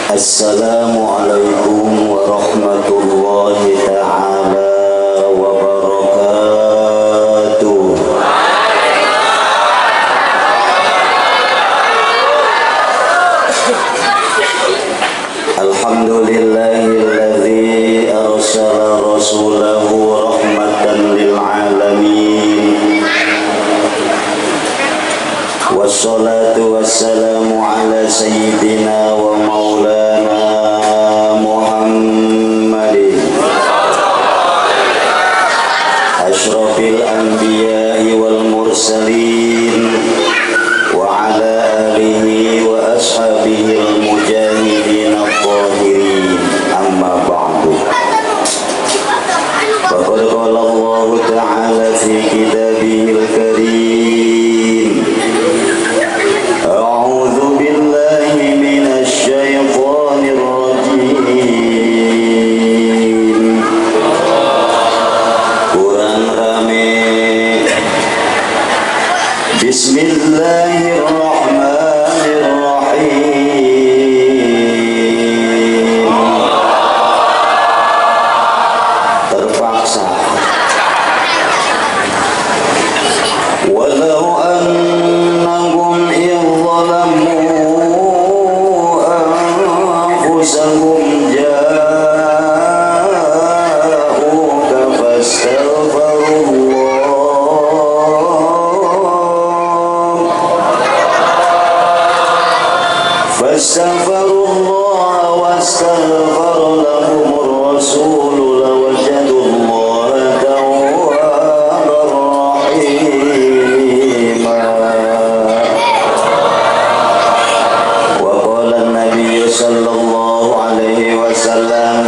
Assalamualaikum warahmatullahi ta'ala wabarakatuh. Alhamdulillahilladzi arsala rasulahu rahmatan lil alamin. Wassalatu wassalamu ala sayyidina wa maulana Muhammadin asyrafil anbiya'i wal mursalin wa ala alihi wa ashabihi al mujahidin al-zahirin, amma ba'du. Faqad qala Allah ta'ala fi kitabihil karim, a'udzu billahi minasy syaithanir rajim. Kurang rame. Bismillahirrahmanirrahim. Terpaksa. Walau annahum idzalamu anfusahum ja'uka fastaghfirullah wastaghfar lahumur rasul lawajadullaha tawwabar rahima. Wa qala an-nabiy sallallahu alaihi wasallam,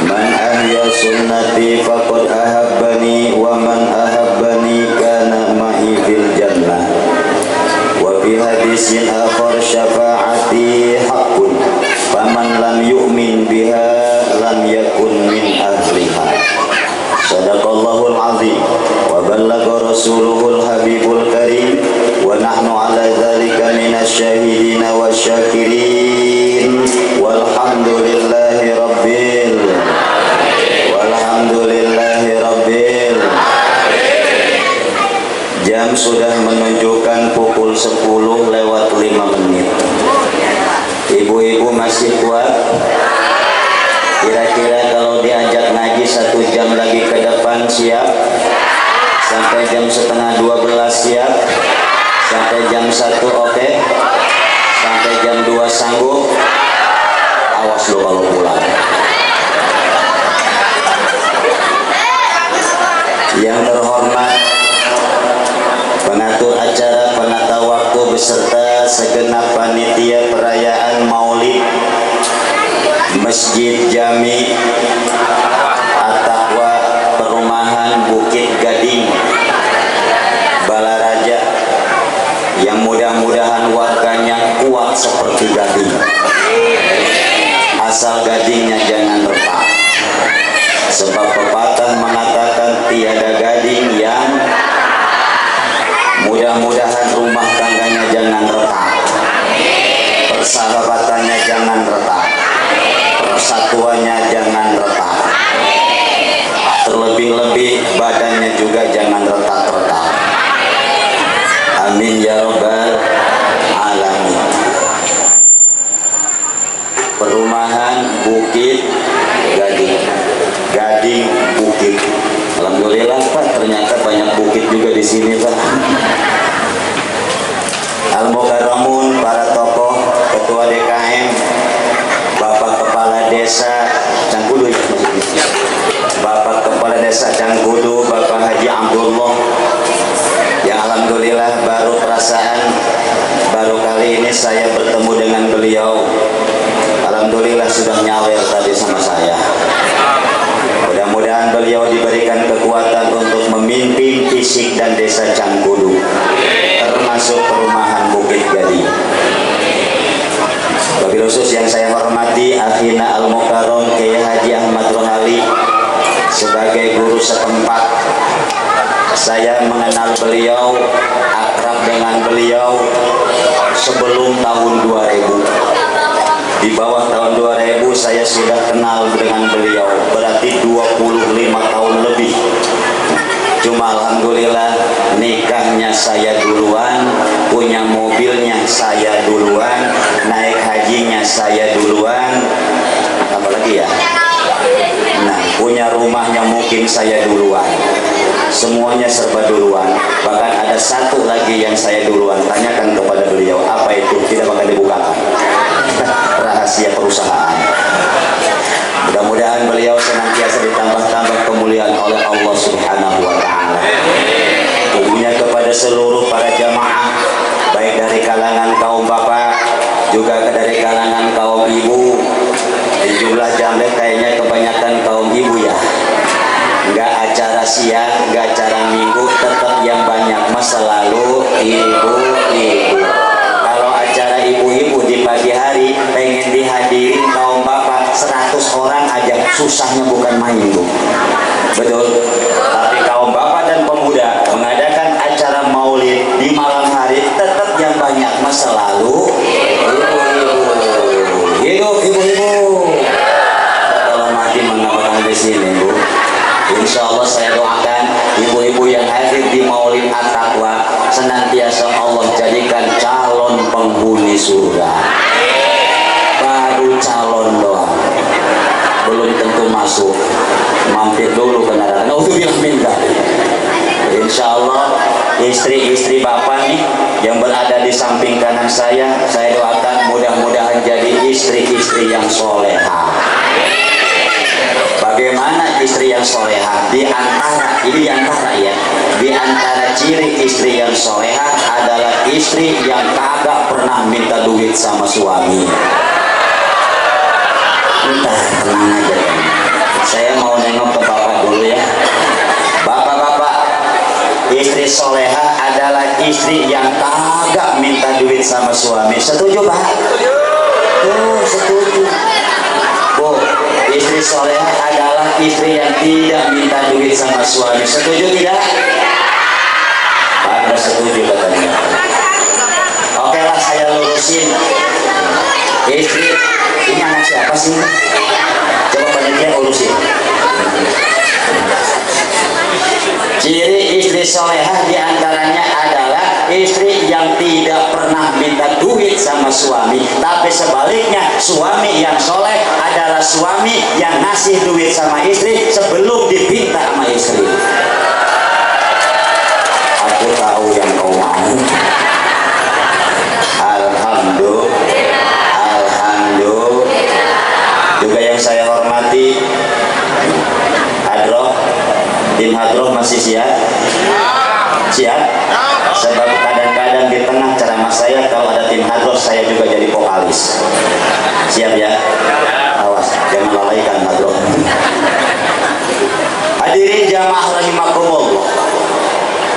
man ahya sunnati faqad ahabbani wa man ahabbani kana ma'i fil jannah. Wa fi hadisin akhar syafa'ati haqqun faman lam yu'min biha lam yakun min ahliha. Sadaqallahul azim wa ballagha rasuluhul habibul karim wa nahnu ala dzalika minasy syahidin wasyakirin walhamdulillahi rabbil Jam sudah menunjukkan pukul 10 lewat 5 menit. Ibu-ibu masih kuat? Kira-kira kalau diajak ngaji 1 jam lagi ke depan siap? Sampai jam setengah 12 siap? Sampai jam 1 oke? Sampai jam 2 sanggup? Awas lo kalau pulang. Yang terhormat pengatur acara, penata waktu beserta segenap panitia perayaan Maulid Masjid Jami At-Taqwa Perumahan Bukit Gading Balaraja, yang mudah-mudahan warganya kuat seperti gading, asal gadingnya jangan retak, sebab pepatah mengatakan tiada gading yang. Mudah-mudahan rumah tangganya jangan retak, persahabatannya jangan retak, persatuannya jangan retak, terlebih-lebih badannya juga jangan retak-retak. Amin ya rabbal alamin. Perumahan Bukit Gading, Gading Bukit. Alhamdulillah Pak, ternyata banyak bukit juga di sini Pak. Al-Mukarramun, para tokoh, ketua DKM, Bapak Kepala Desa Cangkudu, Bapak Kepala Desa Cangkudu, Bapak Haji Abdullah, yang alhamdulillah baru perasaan, baru kali ini saya bertemu dengan beliau. Alhamdulillah sudah nyawer tadi sama saya. Mudah-mudahan beliau diberikan kekuatan untuk memimpin fisik dan desa Cangkudu, termasuk perumahan Bukit Gading. Wabil khusus yang saya hormati Akhina Al-Mukarram Kiai Haji Ahmad Rohali sebagai guru setempat. Saya mengenal beliau, akrab dengan beliau sebelum tahun 2000. bawah tahun 2000 saya sudah kenal dengan beliau, berarti 25 tahun lebih. Cuma alhamdulillah nikahnya saya duluan, punya mobilnya saya duluan, naik hajinya saya duluan, apalagi ya, nah punya rumahnya mungkin saya duluan, semuanya serba duluan. Bahkan ada satu lagi yang saya duluan, tanyakan kepada beliau apa itu, tidak bakal dibukakan, rahasia perusahaan. Mudah-mudahan beliau senantiasa ditambah-tambah kemuliaan oleh Allah Subhanahu wa Ta'ala. Tentunya kepada seluruh para jamaah, baik dari kalangan kaum bapak, juga dari kalangan kaum ibu. Di jumlah jamlet kayaknya kebanyakan kaum ibu ya. Enggak acara siang, enggak acara minggu, tetap yang banyak masa lalu ibu-ibu. Kalau acara ibu-ibu di pagi hari pengen dihadirin kaum bapak 100 orang aja, susahnya bukan main bu. Betul. Tapi kaum bapak dan pemuda mengadakan acara maulid di malam hari, tetap yang banyak masa lalu ibu-ibu. Hidup ibu-ibu. Kalau mati mengapakan di sini bu. Insya Allah saya doakan ibu-ibu yang hadir di maulid at-taqwa senantiasa Allah jadikan calon penghuni surga. Baru calon doang, belum tentu masuk, mampir dulu ke neraka. Insya Allah istri-istri bapak nih yang berada di samping kanan saya doakan mudah-mudahan jadi istri-istri yang soleha. Bagaimana istri yang soleha? Di antara ciri istri yang soleha adalah istri yang kagak pernah minta duit sama suami. Entah, tenang aja. Saya mau nengok ke bapak dulu ya. Bapak-bapak, istri soleha adalah istri yang kagak minta duit sama suami. Setuju pak? Oh, setuju. Bu, istri soleha adalah istri yang tidak minta duit sama suami. Setuju tidak? Pak, setuju katanya. Oke lah, saya lurusin. Istri, ini anak siapa sih? Coba panitia urusin. Ciri istri solehah diantaranya adalah istri yang tidak pernah minta duit sama suami, tapi sebaliknya suami yang soleh adalah suami yang ngasih duit sama istri sebelum diminta sama istri. Aku tahu yang kau mau. Alhamdulillah. Juga yang saya hormati Hadroh, tim Hadroh masih siap? Siap? Sebab kadang-kadang di tengah ceramah saya kalau ada tim Hadroh saya juga jadi vokalis. Siap ya? Awas, jangan lalaikan Hadroh. Hadirin jamaah rahimakumullah.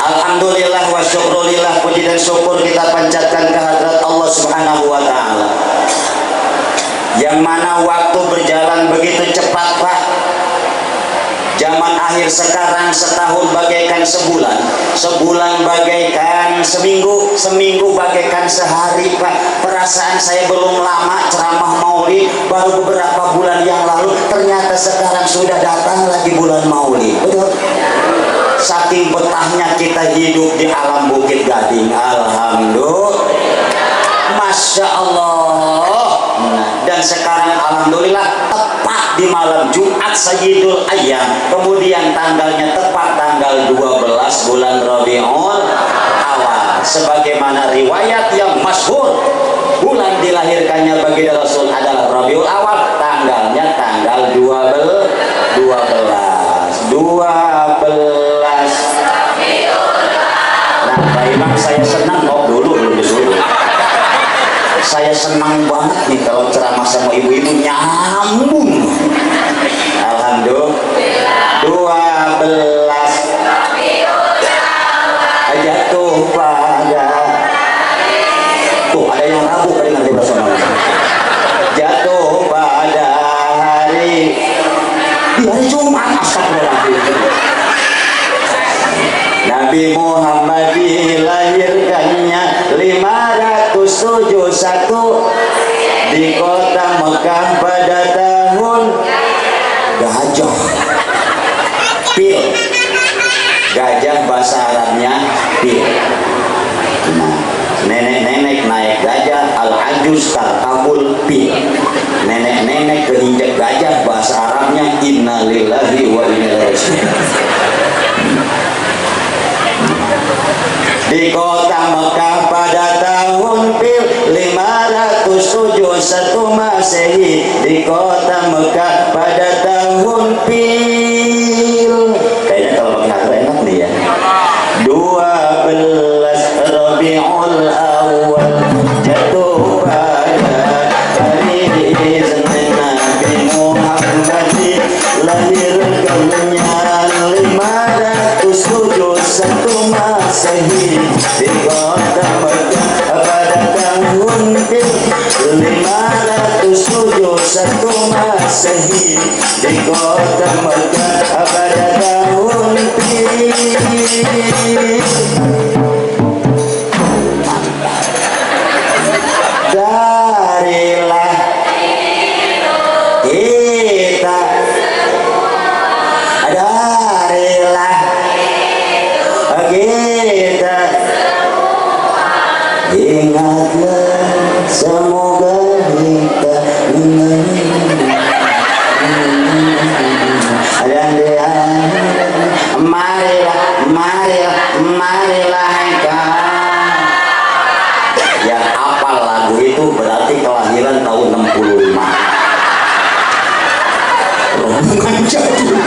Alhamdulillah wa syukrulillah, puji dan syukur kita panjatkan kehadirat Allah Subhanahu wa Ta'ala, yang mana waktu berjalan begitu cepat pak. Zaman akhir sekarang setahun bagaikan sebulan, sebulan bagaikan seminggu, seminggu bagaikan sehari pak. Perasaan saya belum lama ceramah maulid, baru beberapa bulan yang lalu, ternyata sekarang sudah datang lagi bulan maulid. Betul? Saking betahnya kita hidup di alam Bukit Gading. Alhamdulillah, Masya Allah. Dan sekarang alhamdulillah tepat di malam Jumat Sayyidul Ayyam, kemudian tanggalnya tepat tanggal 12 bulan Rabiul Awal, sebagaimana riwayat yang masyhur, bulan dilahirkannya baginda Rasul adalah Rabiul Awal, tanggalnya tanggal 12. Nah Pak Imam, saya senang kok dulu belum disuruh. Saya senang banget nih kalau ceramah sama ibu-ibu nyambung. Alhamdulillah. 12 jatuh pada. Tuh ada yang ragu kali nanti bersama. Jatuh pada hari Jumat. Astagfirullahaladzim. Nabi Muhammad dilahirkannya 571 di kota Mekah pada tahun gajah. Pil. Gajah bahasa Arabnya pil. Nah, nenek-nenek naik gajah, al-ajuz tarkabul pil. Nenek-nenek keinjak gajah bahasa Arabnya inna lillahi wa inna ilaihi raji'un. Di kota Mekah pada tahun pil 571 Masehi. Di kota Mekah pada tahun pil, kayaknya kalau pakai harga enak nih ya, 12 Rabiul Awal, jatuh pada hari Senin Nabi Muhammad lahir kemenyan 571 Masehi. Di kota Mekah pada tahun 571 Masehi. Di kota Mekah pada tahun darilah kita, darilah kita, ingatlah semoga kita marilah engkau yang apal lagu itu berarti kelahiran tahun 65. Rombongan jadul.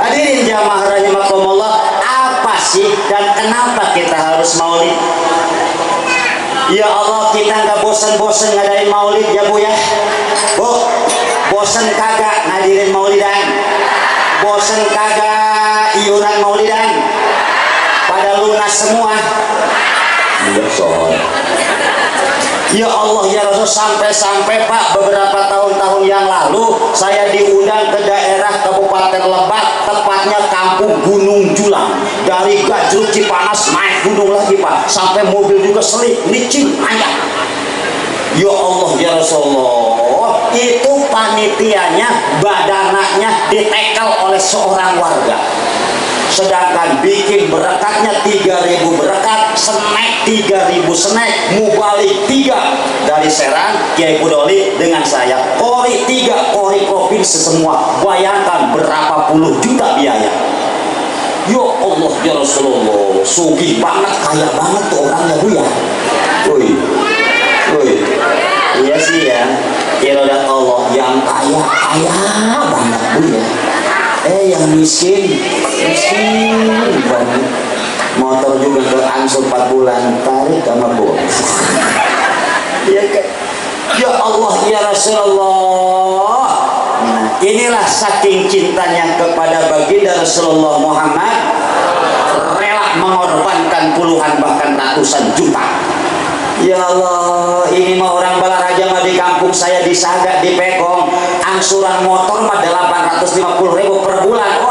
Hadirin jamaah rahimakumullah, apa sih dan kenapa kita harus maulid? Ya Allah, kita nggak bosan-bosan ngadain maulid ya Bu ya. Bu, bosan kagak ngadirin maulidan? Bosan kagak iuran maulidan? Pada lunas semua. Ya Allah ya Rasul, sampai-sampai Pak, beberapa tahun-tahun yang lalu saya diundang ke daerah Kabupaten Lebak, tepatnya kampung Gunung Julang. Dari Gajruk Cipanas naik gunung lagi Pak, sampai mobil juga selip, licin, ayah. Ya Allah ya Rasulullah, itu panitianya, badanaknya ditekel oleh seorang warga. Sedangkan bikin berekatnya 3.000 berekat, snack 3.000 snack, mubalik 3 dari Serang, Kiai Pudoli dengan saya, kori 3, kori provinsi semua. Bayangkan berapa puluh juta biaya. Ya Allah ya Rasulullah, sugih banget, kaya banget tuh orangnya Bu ya. Woi, woi, iya sih ya, irodat Allah yang kaya banget Bu ya. Yang miskin banget. Motor juga ke angsur 4 bulan, tarik sama Bu. Ya kan? Ya Allah ya Rasulullah. Nah, inilah saking cintanya kepada baginda Rasulullah Muhammad, rela mengorbankan puluhan bahkan ratusan juta. Ya Allah, ini mah orang Balaraja mah di kampung saya di Saga, di Pekong, angsuran motor mah 850.000 per bulan.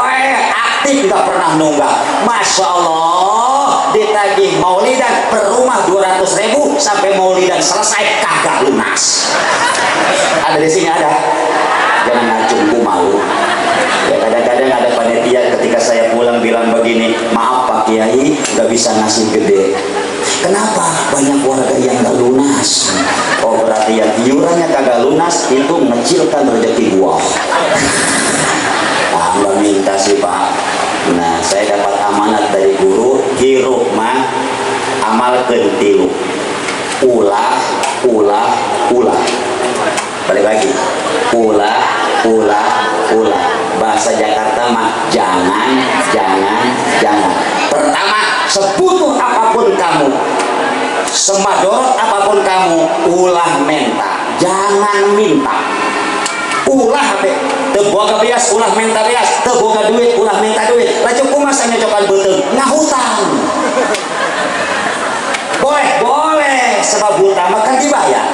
Aktif nggak pernah nunggak. Masya Allah, ditagih maulidan per rumah 200.000 sampai maulidan selesai kagak lunas. Ada di sini ada. Jangan ngacung, Bu malu. Ya kadang-kadang ada panitia ketika saya pulang bilang begini, maaf Pak Kiai, nggak bisa ngasih gede. Kenapa? Banyak warga yang gak lunas. Oh berarti yang iurannya kagak lunas itu mengecilkan rezeki gua. Nggak minta sih Pak. Nah saya dapat amanat dari guru, hirup mah amalkeun tilu, ulah. Balik lagi, ulah. Bahasa Jakarta mah jangan. Pertama, sebutuh apapun kamu, semadorot apapun kamu, ulah minta, jangan minta. Ulah be, teu boga beas ulah minta beas, teu boga duit ulah minta duit. Lah cukup masa nyocokan beuteung ngahutang. Boleh, sebab hutang kan dibayar.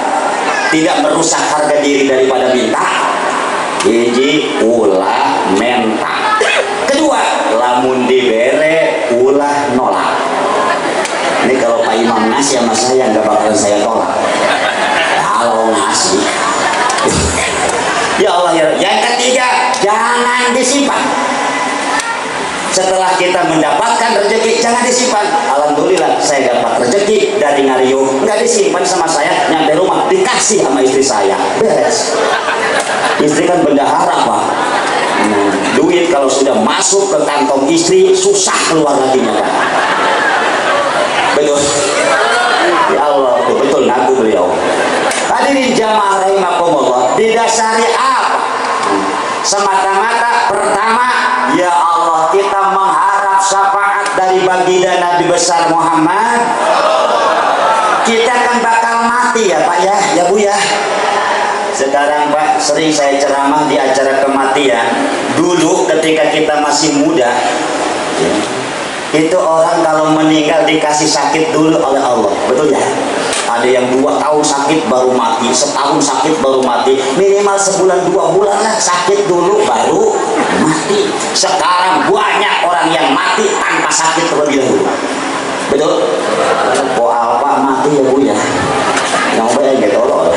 Tidak merusak harga diri daripada minta. Hiji ulah minta. Kedua, lamun dibere ulah nolak. Ini kalau Pak Imam ngasih sama saya nggak bakalan saya tolak kalau ngasih. Ya Allah ya. Yang ketiga, jangan disimpan. Setelah kita mendapatkan rezeki, jangan disimpan. Alhamdulillah saya dapat rezeki dari Ngario, nggak disimpan sama saya, nyampe rumah dikasih sama istri saya, beres. Istri kan bendahara Pak. Duit kalau sudah masuk ke kantong istri susah keluar lagi Pak. Betul. Ya Allah, betul ngaku beliau. Hadirin jamaah rahimakumullah, didasari apa? Semata-mata pertama, ya Allah, kita mengharap syafaat dari baginda Nabi besar Muhammad. Kita kan bakal mati ya Pak ya, ya Bu ya. Sekarang Pak, sering saya ceramah di acara kematian. Dulu ketika kita masih muda, ya, itu orang kalau meninggal dikasih sakit dulu oleh Allah, betul ya? Ada yang 2 tahun sakit baru mati, setahun sakit baru mati, minimal sebulan 2 bulan lah sakit dulu baru mati. Sekarang banyak orang yang mati tanpa sakit terlebih dahulu, betul? Kok apa mati ya Bu ya? Yang bayang gitu loh.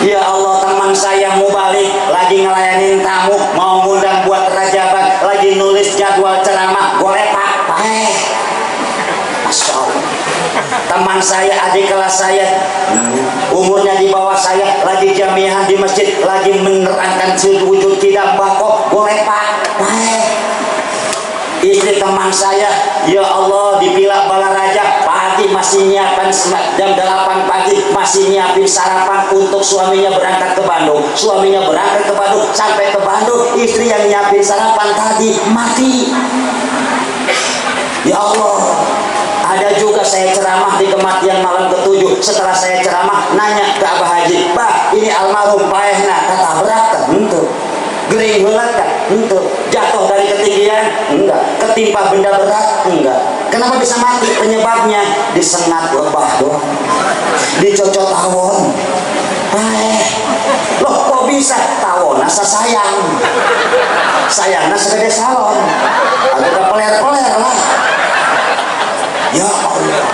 Ya Allah, teman saya mau balik, lagi ngelayanin tamu, mau ngundang buat rajaban, lagi nulis jadwal ceramah, boleh Pak? Masya Allah. Teman saya, adik kelas saya, umurnya di bawah saya, lagi jamiah di masjid, lagi menerangkan wujud kita bako, boleh Pak? Istri teman saya, ya Allah, di Pilak Balaraja, pagi masih nyiapin jam 8 pagi, masih nyiapin sarapan untuk suaminya berangkat ke Bandung. Suaminya berangkat ke Bandung, sampai ke Bandung, istri yang nyiapin sarapan tadi mati. Ya Allah. Ada juga saya ceramah di kematian malam ke-7. Setelah saya ceramah, nanya ke Abah Haji, Bah, ini almarhum paehna, kata berat kan? Untuk gering berat kan? Untuk jatuh dari ketinggian? Enggak. Ketimpa benda berat? Enggak. Kenapa bisa mati? Penyebabnya disengat lebah doang, dicocok tawon. Loh kok bisa? Tawon asa sayang, sayangnya segede salon, agak peler-peler lah. Ya Allah.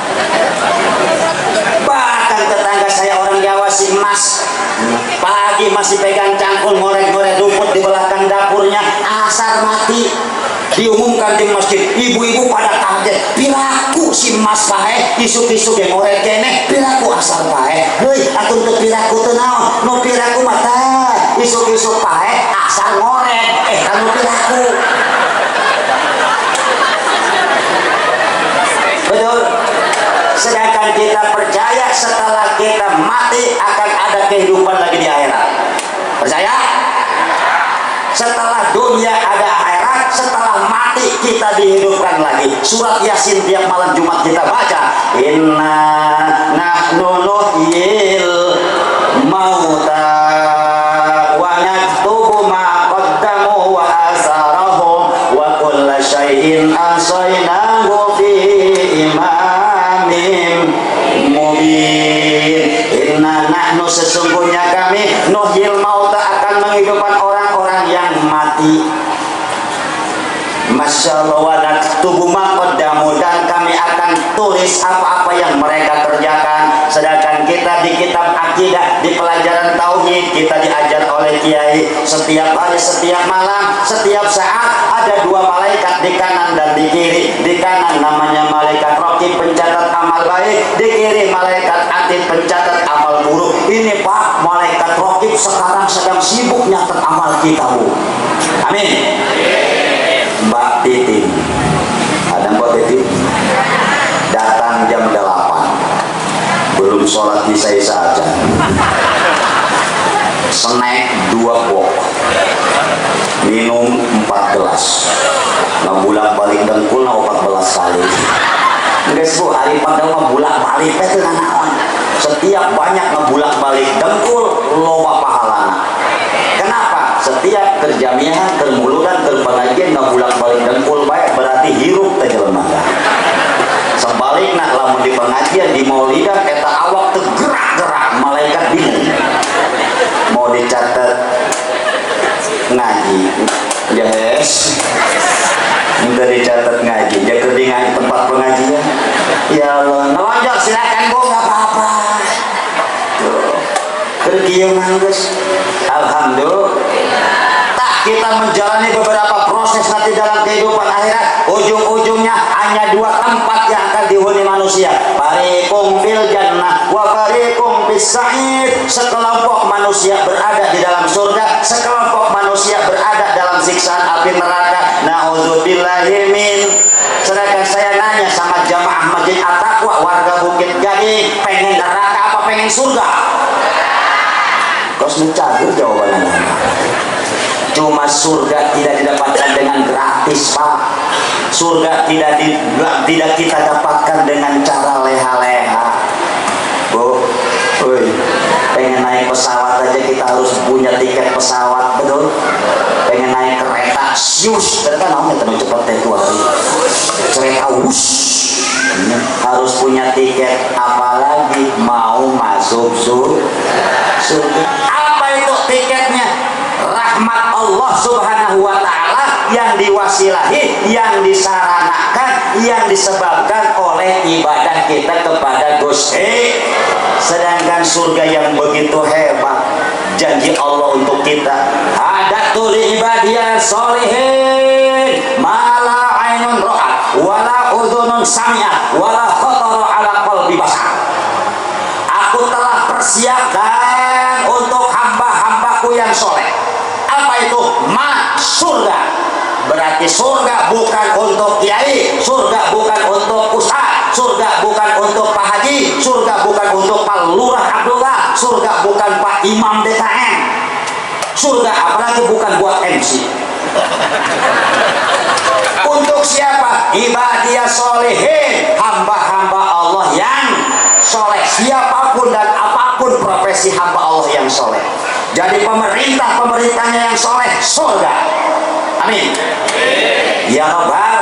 Bahkan tetangga saya orang Jawa, si Mas, pagi masih pegang cangkul ngorek-ngorek rumput di belakang dapurnya, asar mati. Diumumkan di masjid, ibu-ibu pada kaget, piraku si Mas pahe, isuk-isuk yang ngorek kene, piraku asar pahe. Hei, aku untuk piraku tuh naon, no piraku mata, isuk-isuk pahe, asar ngorek, kamu piraku. Betul. Sedangkan kita percaya setelah kita mati akan ada kehidupan lagi di akhirat. Percaya? Setelah dunia ada akhirat, setelah mati kita dihidupkan lagi. Surat Yasin tiap malam Jumat kita baca. Inna nahnu nuhyil mauta wa naktubu ma qaddamu wa asarahum wa kulla syai'in ahsaynahu fi imamin mubin. Inna nahnu, sesungguhnya kami, nuhyil mauta, akan menghidupkan orang-orang yang mati. Masya Allah. Wa naktubu ma qaddamu, dan kami akan tulis apa-apa yang mereka kerjakan. Sedangkan kita di kitab akidah, di pelajaran tauhid, kita diajar oleh kiai setiap hari, setiap malam, setiap saat ada 2 malaikat di kanan dan di kiri. Di kanan namanya malaikat raqib, pencatat amal baik, di kiri malaikat atid, pencatat amal buruk. Ini Pak, malaikat raqib sekarang sedang sibuk nyatet amal kita, Bu. Amin. Mbak Titin, ada Mbak Titin datang jam 8, belum sholat isya aja, snack 2 box, minum 4 gelas, ngebulak balik dengkul 14 kali. Guys Bu, hari padahal ngebulak balik itu nanaon, setiap banyak ngebulak balik dengkul loba pahalana. Kenapa? Setiap terjamiah, termuludan, terpengajian ngebulak balik dengkul baik, berarti hirup terjelemaga. Sebaliknya lamun di pengajian, di maulidan, eta awak tergerak-gerak, malaikat bingung mau dicatat ngaji, yes, minta dicatat ngaji, jadi di ngaji tempat guys. Alhamdulillah. Tak kita menjalani beberapa proses nanti dalam kehidupan akhirat, ujung-ujungnya hanya dua tempat yang akan dihuni manusia. Fariqum fil jannah wa fariqum fis sa'ir. Sekelompok manusia berada di dalam surga, sekelompok manusia berada dalam siksaan api neraka. Nauzubillahi min. Sedangkan saya nanya sama jamaah Masjid At-Taqwa warga Bukit Gading, pengen neraka apa pengen surga? Kos mencabut jawabannya. Cuma surga tidak didapatkan dengan gratis, Pak. Surga tidak kita dapatkan dengan cara leha-leha. Bu, pengen naik pesawat aja kita harus punya tiket pesawat, betul? Pengen naik kereta sius, ternyata namanya terlalu cepat itu kereta harus punya tiket, apalagi mau masuk surga. Apa itu tiketnya? Rahmat Allah Subhanahu wa ta'ala yang diwasilahi, yang disaranakan, yang disebabkan oleh ibadah kita kepada Gusti. Sedangkan surga yang begitu hebat, janji Allah untuk kita, hadatul ibadiyah sholihin mala ainun ra'at wala udhunun sami'at wala khatara ala qalbi bashar. Aku telah persiapkan untuk hamba-hambaku yang soleh. Apa itu? Surga. Berarti surga bukan untuk kiai, surga bukan untuk ustaz, surga bukan untuk Pak Haji, surga bukan untuk Pak Lurah Abdullah, surga bukan Pak Imam DKM. Surga apalagi bukan buat MC. Untuk siapa? Ibadiyah sholihin, hamba-hamba Allah yang soleh. Siapapun dan apapun profesi hamba Allah yang soleh. Jadi pemerintahnya yang soleh, surga. Amin. Ya Rabbal.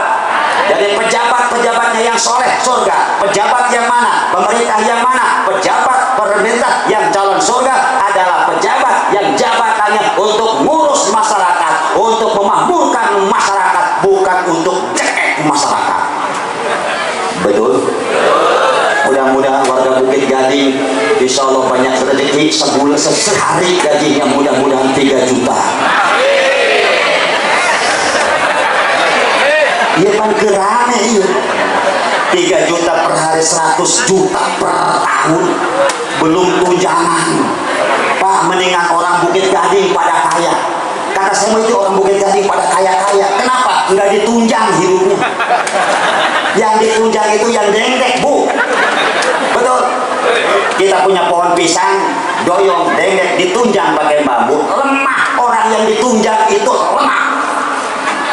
Jadi pejabatnya yang soleh, surga. Pejabat yang mana? Pemerintah yang mana? Pejabat pemerintah yang calon surga adalah pejabat yang jabatannya untuk ngurus masyarakat, untuk memakmurkan masyarakat, bukan untuk cekek masyarakat. Betul? Mudah-mudahan warga Bukit Gading insya Allah banyak rezeki, sebulan sehari gajinya mudah-mudahan 3 juta. Iya kan gerane iya. 3 juta per hari, 100 juta per tahun, belum tunjangan. Pak, mendingan orang Bukit Gading pada kaya. Kata saya itu orang Bukit Gading pada kaya-kaya. Kenapa? Nggak ditunjang hidupnya. Yang ditunjang itu yang dendek, Bu. Betul. Kita punya pohon pisang, doyong, dendek, ditunjang pakai bambu. Lemah orang yang ditunjang itu lemah.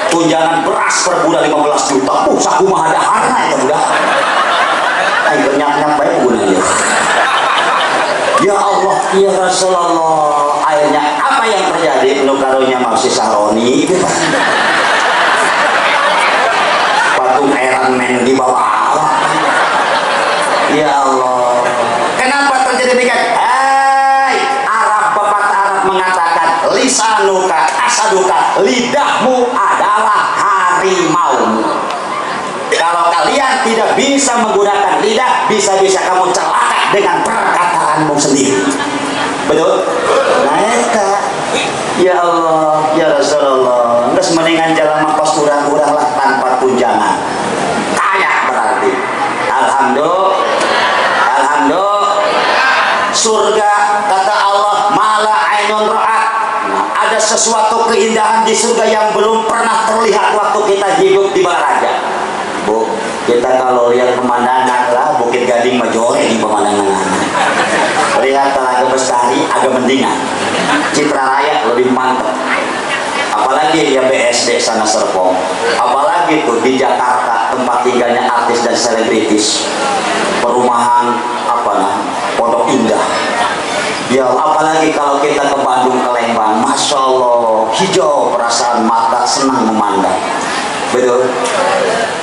Tunjangan beras per bulan 15 juta. Saku mah ada harna itu budak. Ayo nyak-nyak baik gunanya. Ya Allah, ya Rasulullah. Akhirnya apa yang terjadi? Nukarunya masih saroni. Patung Iron Man di bawah. Ya Allah. Kenapa terjadi demikian? Pepatah Arab mengatakan, lisanuka asaduka, lidahmu adalah harimaumu. Kalau kalian tidak bisa menggunakan lidah, bisa-bisa kamu celaka dengan perkataanmu sendiri. Betul? Nah, ya Allah, ya Rasulullah, terus mendingan jalan makos kurang-kurang lah tanpa tunjangan. Kaya berarti. Alhamdulillah. Surga kata Allah mala ainun ra'at. Ada sesuatu keindahan di surga yang belum pernah terlihat waktu kita hidup di Baraja. Bu, kita kalau lihat pemandangan lah Bukit Gading majore di pemandangan. Lihat Telaga Bestari agak mendingan. Citra Raya lebih mantap. Apalagi ya BSD sana Serpong. Apalagi tuh di Jakarta tempat tinggalnya artis dan selebritis. Perumahan Pondok Indah. Ya apalagi kalau kita ke Bandung, ke Lembang, Masya Allah, hijau perasaan mata, senang memandang. Betul?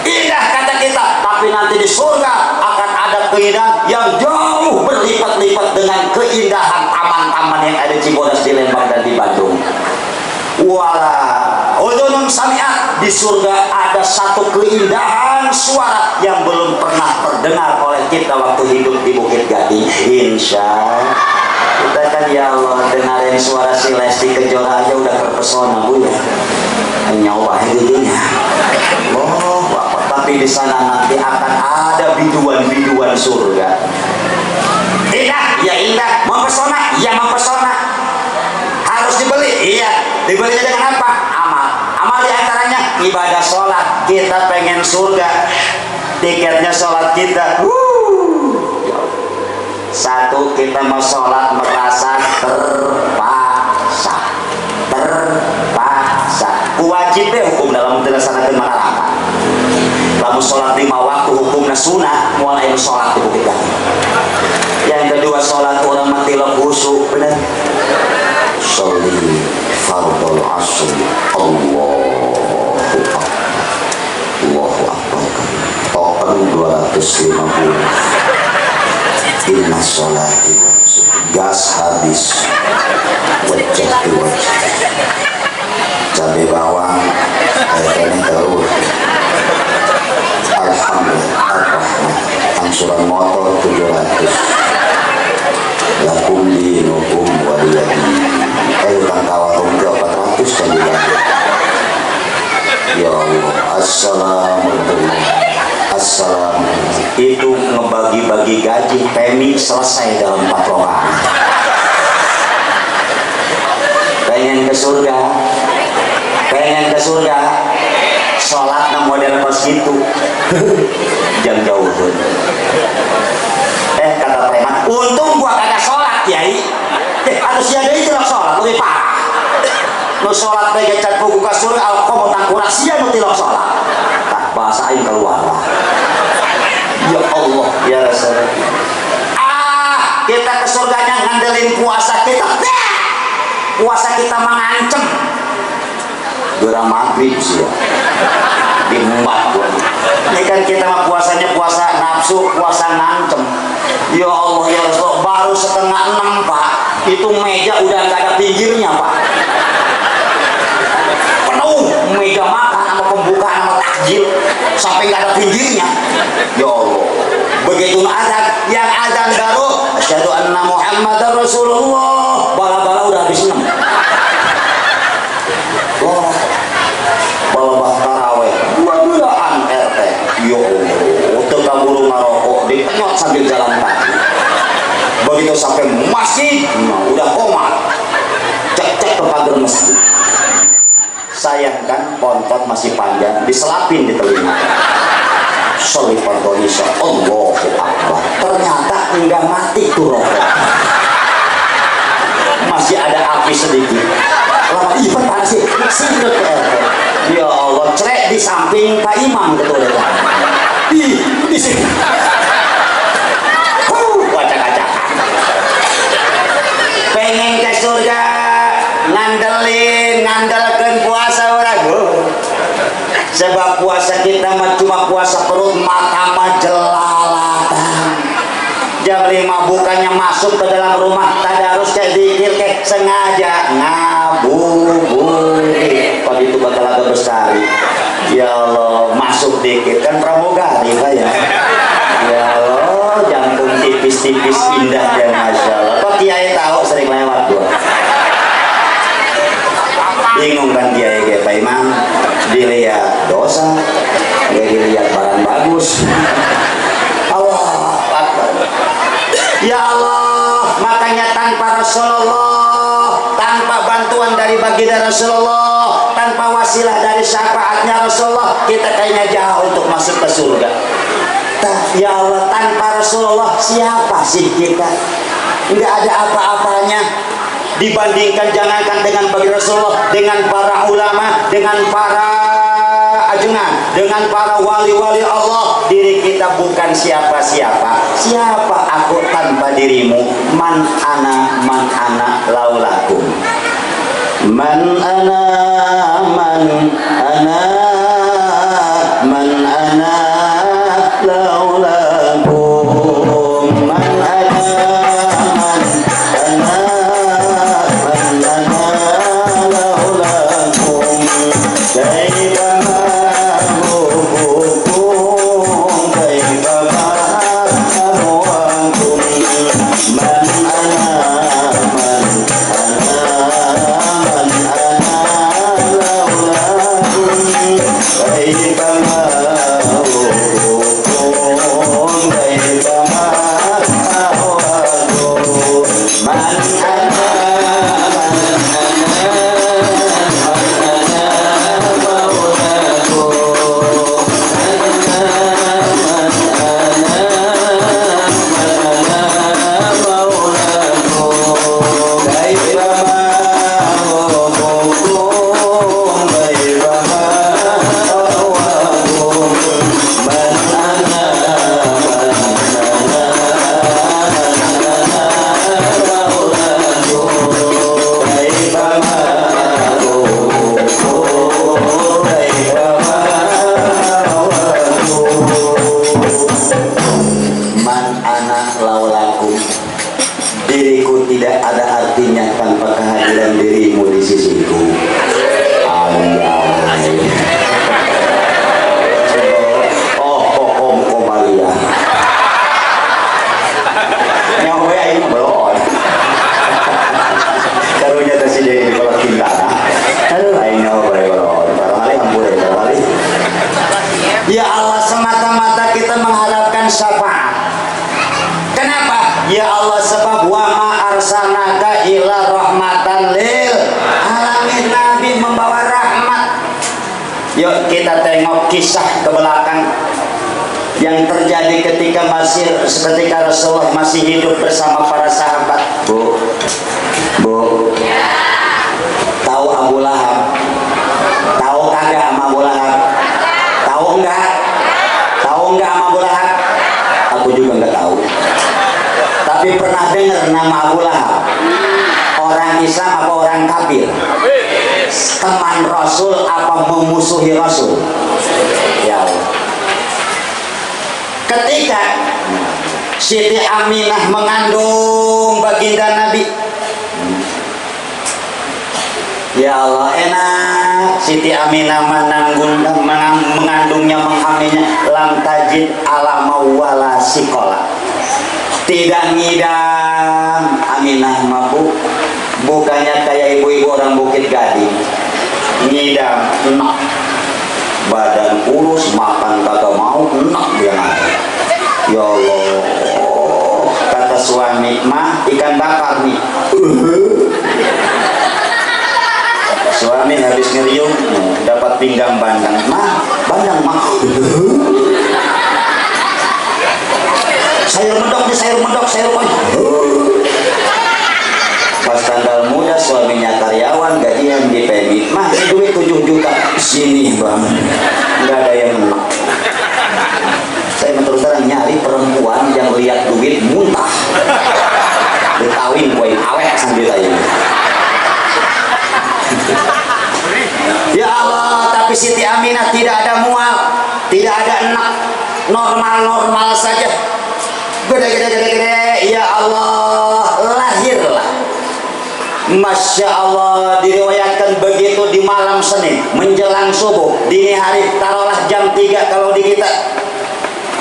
Indah kata kita, tapi nanti di surga akan ada keindahan yang jauh berlipat-lipat dengan keindahan taman-taman yang ada di Cibodas, di Lembang dan di Bandung. Wala udhunun sami'at. Di surga ada satu keindahan suara yang belum pernah terdengar oleh kita waktu hidup di Bukit Gading? Insya kita kan ya Allah dengerin suara si Lesti Kejora aja udah terpesona Bu ya. Nyawa hidupnya. Oh, tapi di sana nanti akan ada biduan-biduan surga. Indah, ya indah. Mempesona, ya mempesona. Harus dibeli, iya. Dibelinya dengan apa? Amal. Amal diantaranya ibadah sholat. Kita pengen surga. Tiketnya sholat kita. Satu, kita mau sholat merasa terpaksa. Wajibnya hukum dalam dilaksanakan masyarakat. Lalu sholat 5 waktu hukumnya sunnah, mulai sholat di Bukit Gading. Yang kedua, sholat orang mati khusyuk, benar. Sholli fardhu asri, Allahu Akbar. Allahu Akbar. Token 250. Inna sholati gas habis. Wajah wajah. Cabai bawang ini terus. Alhamdulillah Ar-Rahman. Angsuran motor 700. Lakum dinukum waliyadin. Utang kawarung 400 kan juga. Ya Allah. Assalamualaikum. Assalamualaikum. Itu ngebagi-bagi gaji PMI selesai dalam 4 rokaat. Pengen ke surga, sholat na model pas gitu. Jangan jauh pun. Kata preman, untung gua kagak sholat Kiai. Atau si ada itu lah sholat lebih parah. Lu sholat bagai cat buku ke surga, alkohol tangkurak sia nu tilok sholat. Tak bahasa aing keluar lah. Ya Allah, ya Rasul. Kita ke surganya ngandelin puasa kita. Puasa kita mengancem. Gerang maghrib sih ya. Dimbat gua. Ini kan kita mah puasanya puasa nafsu, puasa ngancem. Ya Allah ya Rasul, baru setengah 6 Pak. Itu meja udah nggak ada pinggirnya Pak. Penuh meja makan sama pembukaan sama takjil sampai nggak ada pinggirnya. Ya Allah. Begitu azan, yang azan baru asyhadu anna Muhammadar Rasulullah. Bala-bala udah habis 6. Bala-bala taraweh. Dua-duaan RT. Ya Allah. Tegang bulu ngarokok ditenyot sambil jalan kaki. Begitu sampai masjid, udah komat. Cek-cek ke pagar masjid. Sayang kan pontot masih panjang, diselapin di telinga. Sholli fardhu isya, Allahu Akbar. Ternyata enggak mati tuh rokok. Masih ada api sedikit. Lama ibadah panas sih, sedikit ya Allah, cerek di samping Pak Imam ketua di sini. Wacak-wacak. Pengen ke surga, ngandalkan puasa orang. Sebab puasa kita mah cuma puasa perut, mata mah jelalatan. Jam 5 bukannya masuk ke dalam rumah tadarus kayak zikir kayak sengaja ngabuburit. Kalau itu bakal agak bestari. Ya Allah, masuk dikit kan pramugari Pak ya. Ya Allah, jantung tipis-tipis indah ya Masya Allah. Kok Kiai tahu sering lewat gua. Bingung kan Kiai kayak Pak Imam, dilihat dosa, nggak dilihat barang bagus. Allah Akbar. Ya Allah, makanya tanpa Rasulullah, tanpa bantuan dari baginda Rasulullah, tanpa wasilah dari syafaatnya Rasulullah, kita kayaknya jauh untuk masuk ke surga. Ya Allah, tanpa Rasulullah siapa sih kita? Nggak ada apa-apanya dibandingkan, jangankan dengan baginda Rasulullah, dengan para ulama, dengan para ajengan, dengan para wali-wali Allah. Diri kita bukan siapa-siapa. Siapa aku tanpa dirimu? Man ana laulakum. Man ana laulakum. Man ana laulakum. Kaifa tidak ada artinya tanpa kehadiran dirimu di sisiku. Anjay. Om Komalia. Nyawa ini belum. Karunya presiden di kepala kita. Aduh, ini nyawa belum. Barangkali hampir barangkali. Ya Allah, semata-mata kita mengharapkan syafaat. Kenapa? Ya Allah, sebab wa ma arsalnaka illa rahmatan lil alamin. Nabi membawa rahmat. Yuk kita tengok kisah ke belakang yang terjadi ketika Rasulullah masih hidup bersama para sahabat. Bu, tahu Abu Lahab? Tahu kagak sama Abu Lahab? Tahu enggak sama Abu Lahab? Aku juga enggak tahu. Tapi pernah dengar nama Abu Lahab? Orang Islam apa orang kafir? Teman Rasul apa memusuhi Rasul? Ya Allah. Ketika Siti Aminah mengandung baginda Nabi, ya Allah, enak Siti Aminah mengandungnya, menghamilnya, lam tajid ala mawala sikola, tidak ngidam. Aminah mabuk, bukannya kayak ibu-ibu orang Bukit Gading, ngidam, enak, badan kurus, makan kagak mau, enak dia nanya. Ya Allah, kata suami, mah ikan bakar nih. Suami habis ngeriung, dapat pinggang bandang. Mah, bandang mah. Sayur medok nih, sayur medok. Pas tanggal muda suaminya karyawan, gajian di PMI. Mah, duit 7 juta. Sini bang, nggak ada yang enak. Saya terus terang nyari perempuan yang lihat duit muntah. Berkawin poin awet sambil saya. Ya Allah, tapi Siti Aminah tidak ada mual, tidak ada enak, normal saja. Gede. Ya Allah, lahirlah. Masya Allah, diriwayatkan begitu di malam Senin menjelang subuh, dini hari, taruhlah jam 3 kalau di kita.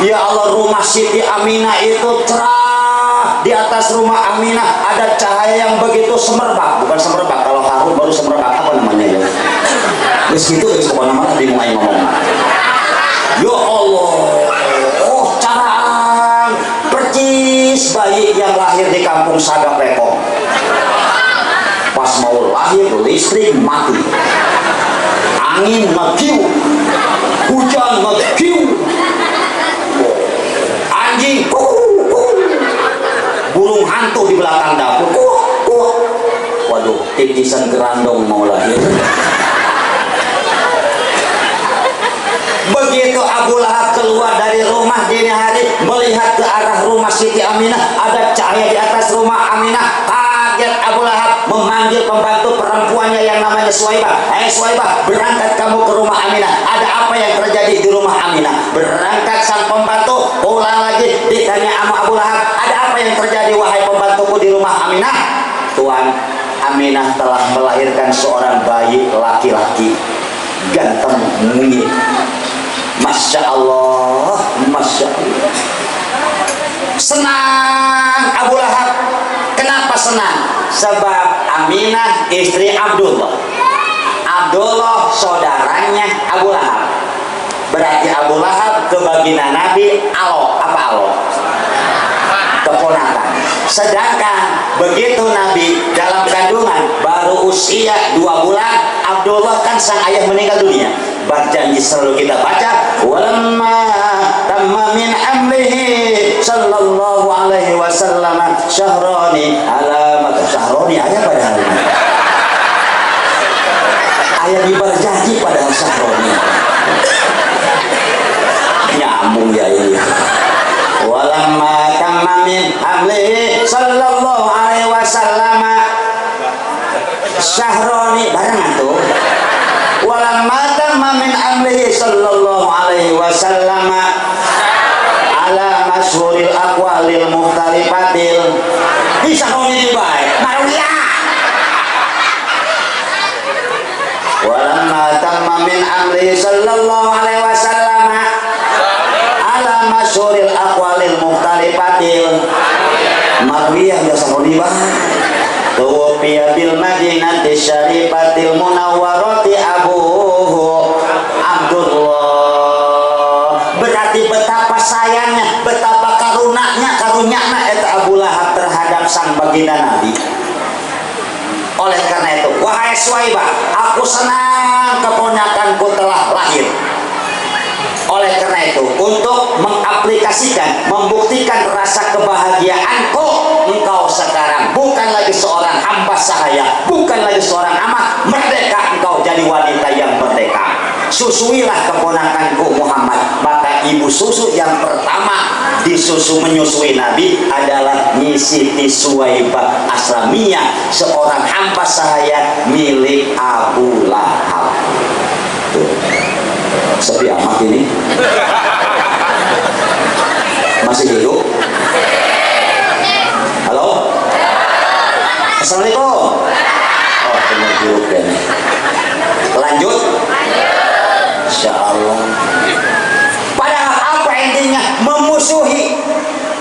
Ya Allah, rumah Siti Aminah itu cerah. Di atas rumah Aminah ada cahaya yang begitu semerbak. Bukan semerbak, kalau harum baru semerbak. Apa namanya ya? Terus gitu, terus kemana-mana bingung aja ngomong. Ya Allah, oh caraan percis bayi yang lahir di kampung Sagap Lekong. Pas mau lahir listrik mati, angin ngekiu, hujan ngekiu, anjing burung hantu di belakang dapur. Waduh, titisan gerandong mau lahir. Begitu Abu Lahab keluar dari rumah dini hari, melihat ke arah rumah Siti Aminah, ada cahaya di atas rumah Aminah. Kaget Abu Lahab, memanggil pembantu perempuannya yang namanya Suwaibah. Suwaibah, berangkat kamu ke rumah Aminah. Ada apa yang terjadi di rumah Aminah? Berangkat sang pembantu, ulang lagi, ditanya sama Abu Lahab, ada apa yang terjadi wahai pembantuku di rumah Aminah? Tuan, Aminah telah melahirkan seorang bayi laki-laki, ganteng mungil. Masya Allah, Masya Allah. Senang Abu Lahab. Kenapa senang? Sebab Aminah istri Abdullah. Abdullah saudaranya Abu Lahab. Berarti Abu Lahab ke baginda Nabi alo. Apa alo? Keponakan. Sedangkan begitu Nabi dalam kandungan baru usia 2 bulan, Abdullah kan sang ayah meninggal dunia. Janji selalu kita baca, walamma tamma min amrihi sallallahu alaihi wasallam syahrani alamat. Syahrani ayah padahal ayah diberjanji padahal syahrani nyambung ya ini. Walamma tamma min amrihi sallallahu alaihi wasallam syahrani barengan tuh. Walamma tamma min amrihi sallallahu alaihi wasallam ala masyhuril aqwalil muhtalifatil bisa ngomongin baik Maria. Walamma tamma min amri sallallahu alaihi wasallam ala masyhuril aqwalil mukhtalifatil marwiyah biasa ngomongin baik. Tuwfiya bil madinati syarifatil munawwarati abuhu Abdullah. Berarti betapa sayangnya, betapa karunyana eta Abu Lahab terhadap sang baginda Nabi. Oleh karena itu, wahai Suwaibah, aku senang keponakanku telah lahir. Oleh karena itu, untuk mengaplikasikan, membuktikan rasa kebahagiaanku, engkau sekarang bukan lagi seorang hamba sahaya, bukan lagi seorang amat, merdeka, engkau jadi wanita yang merdeka. Susuilah keponakanku Muhammad. Maka ibu susu yang pertama disusu menyusui Nabi adalah Siti Suwaibah Aslamiyah, seorang hamba sahaya milik Abu Lahab. Sepi amat ini. Masih hidup? Halo? Assalamualaikum. Oh, benar hidup kan. Lanjut. Insya Allah. Padahal apa intinya? Memusuhi.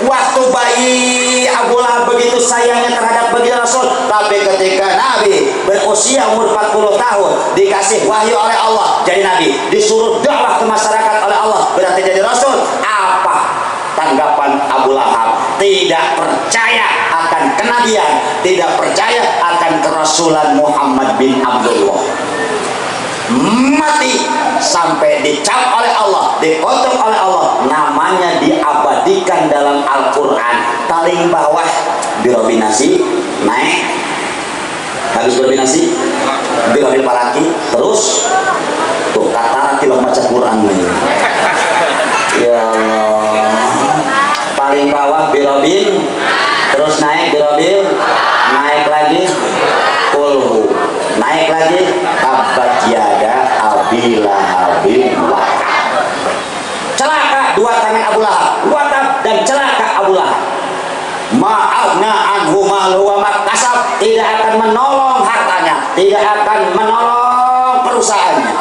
Waktu bayi Abu Lahab begitu sayangnya terhadap baginda Rasul, tapi ketika Nabi berusia umur 40 tahun dikasih wahyu oleh Allah jadi Nabi, disuruh dakwah ke masyarakat oleh Allah, berarti jadi Rasul. Apa tanggapan Abu Lahab? Tidak percaya akan kenabian, tidak percaya akan kerasulan Muhammad bin Abdullah. Mati sampai dicap oleh Allah, dikutuk oleh Allah, namanya diabadikan dalam Al-Quran. Paling bawah birobinasi, naik habis birobinasi, birobil palaki, terus tuh kata kilo baca Quran nih. Ya Allah. Paling bawah birobin, terus naik birobil, naik lagi kulhu, naik lagi tabat yada Abi Lahabin wa celaka dua tangan Abu Lahab, watab dan celaka Abu Lahab. Ma'agna anhu malu wa makasab, tidak akan menolong hartanya, tidak akan menolong perusahaannya.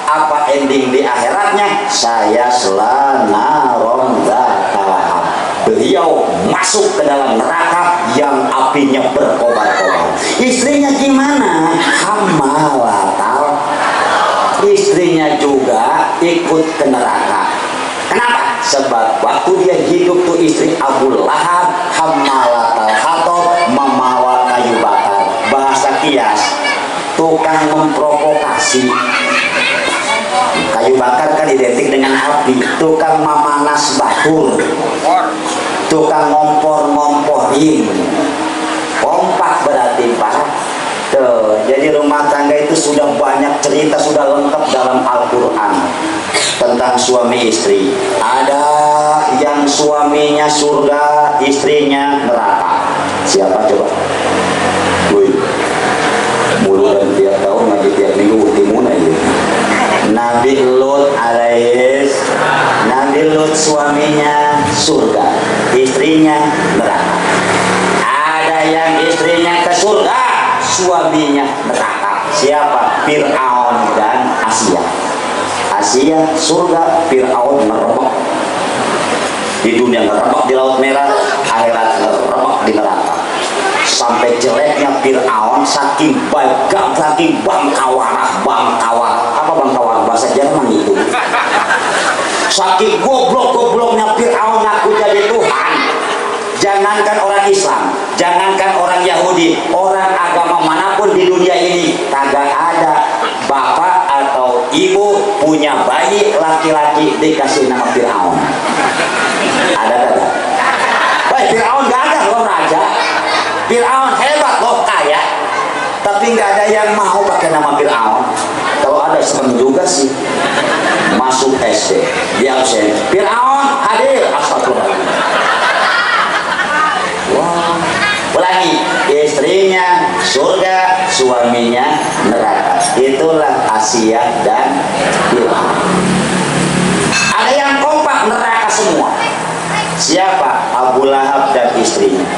Apa ending di akhiratnya? Saya selanaron zatalahab. Beliau masuk ke dalam neraka yang apinya berkobar-kobar. Istrinya gimana? Hammalatal. Istrinya juga ikut ke neraka. Kenapa? Sebab waktu dia hidup tuh istri Abu Lahab hammalatal hatab, membawa kayu bakar. Bahasa kias, tukang memprovokasi. Kayu bakar kan identik dengan api. Tukang memanas batur, tukang ngompor-ngomporin. Kompak berarti Pak. Tuh, jadi rumah tangga itu sudah banyak cerita, sudah lengkap dalam Al-Quran tentang suami istri. Ada yang suaminya surga, istrinya neraka. Siapa coba? Wih, mulu dan tiap tahun ngaji tiap minggu timuna ini. Nabi Lut alaihis, Nabi Lut suaminya surga, istrinya neraka. Ada yang istrinya ke surga, suaminya neraka. Siapa? Fir'aun dan Asia. Asia surga, Fir'aun ngerebek di dunia, ngerebek di Laut Merah, akhirat ngerebek di neraka. Sampai jeleknya Fir'aun, saking bangkawar. Apa bangkawar? Bahasa Jerman itu. Saking goblok-gobloknya Fir'aun ngaku jadi Tuhan. Jangankan orang Islam, jangankan orang Yahudi, orang agama manapun di dunia ini, kagak ada bapak atau ibu punya bayi laki-laki dikasih nama Fir'aun. Ada kagak? Baik, Fir'aun gak ada loh raja. Fir'aun hebat loh, kaya, tapi nggak ada yang mau pakai nama Fir'aun. Kalau ada serem juga sih. Masuk SD di absen, Fir'aun hadir, astagfirullah. Wow. Ulangi, istrinya surga, suaminya neraka. Itulah Asia dan Fir'aun. Ada yang kompak neraka semua. Siapa? Abu Lahab dan istrinya.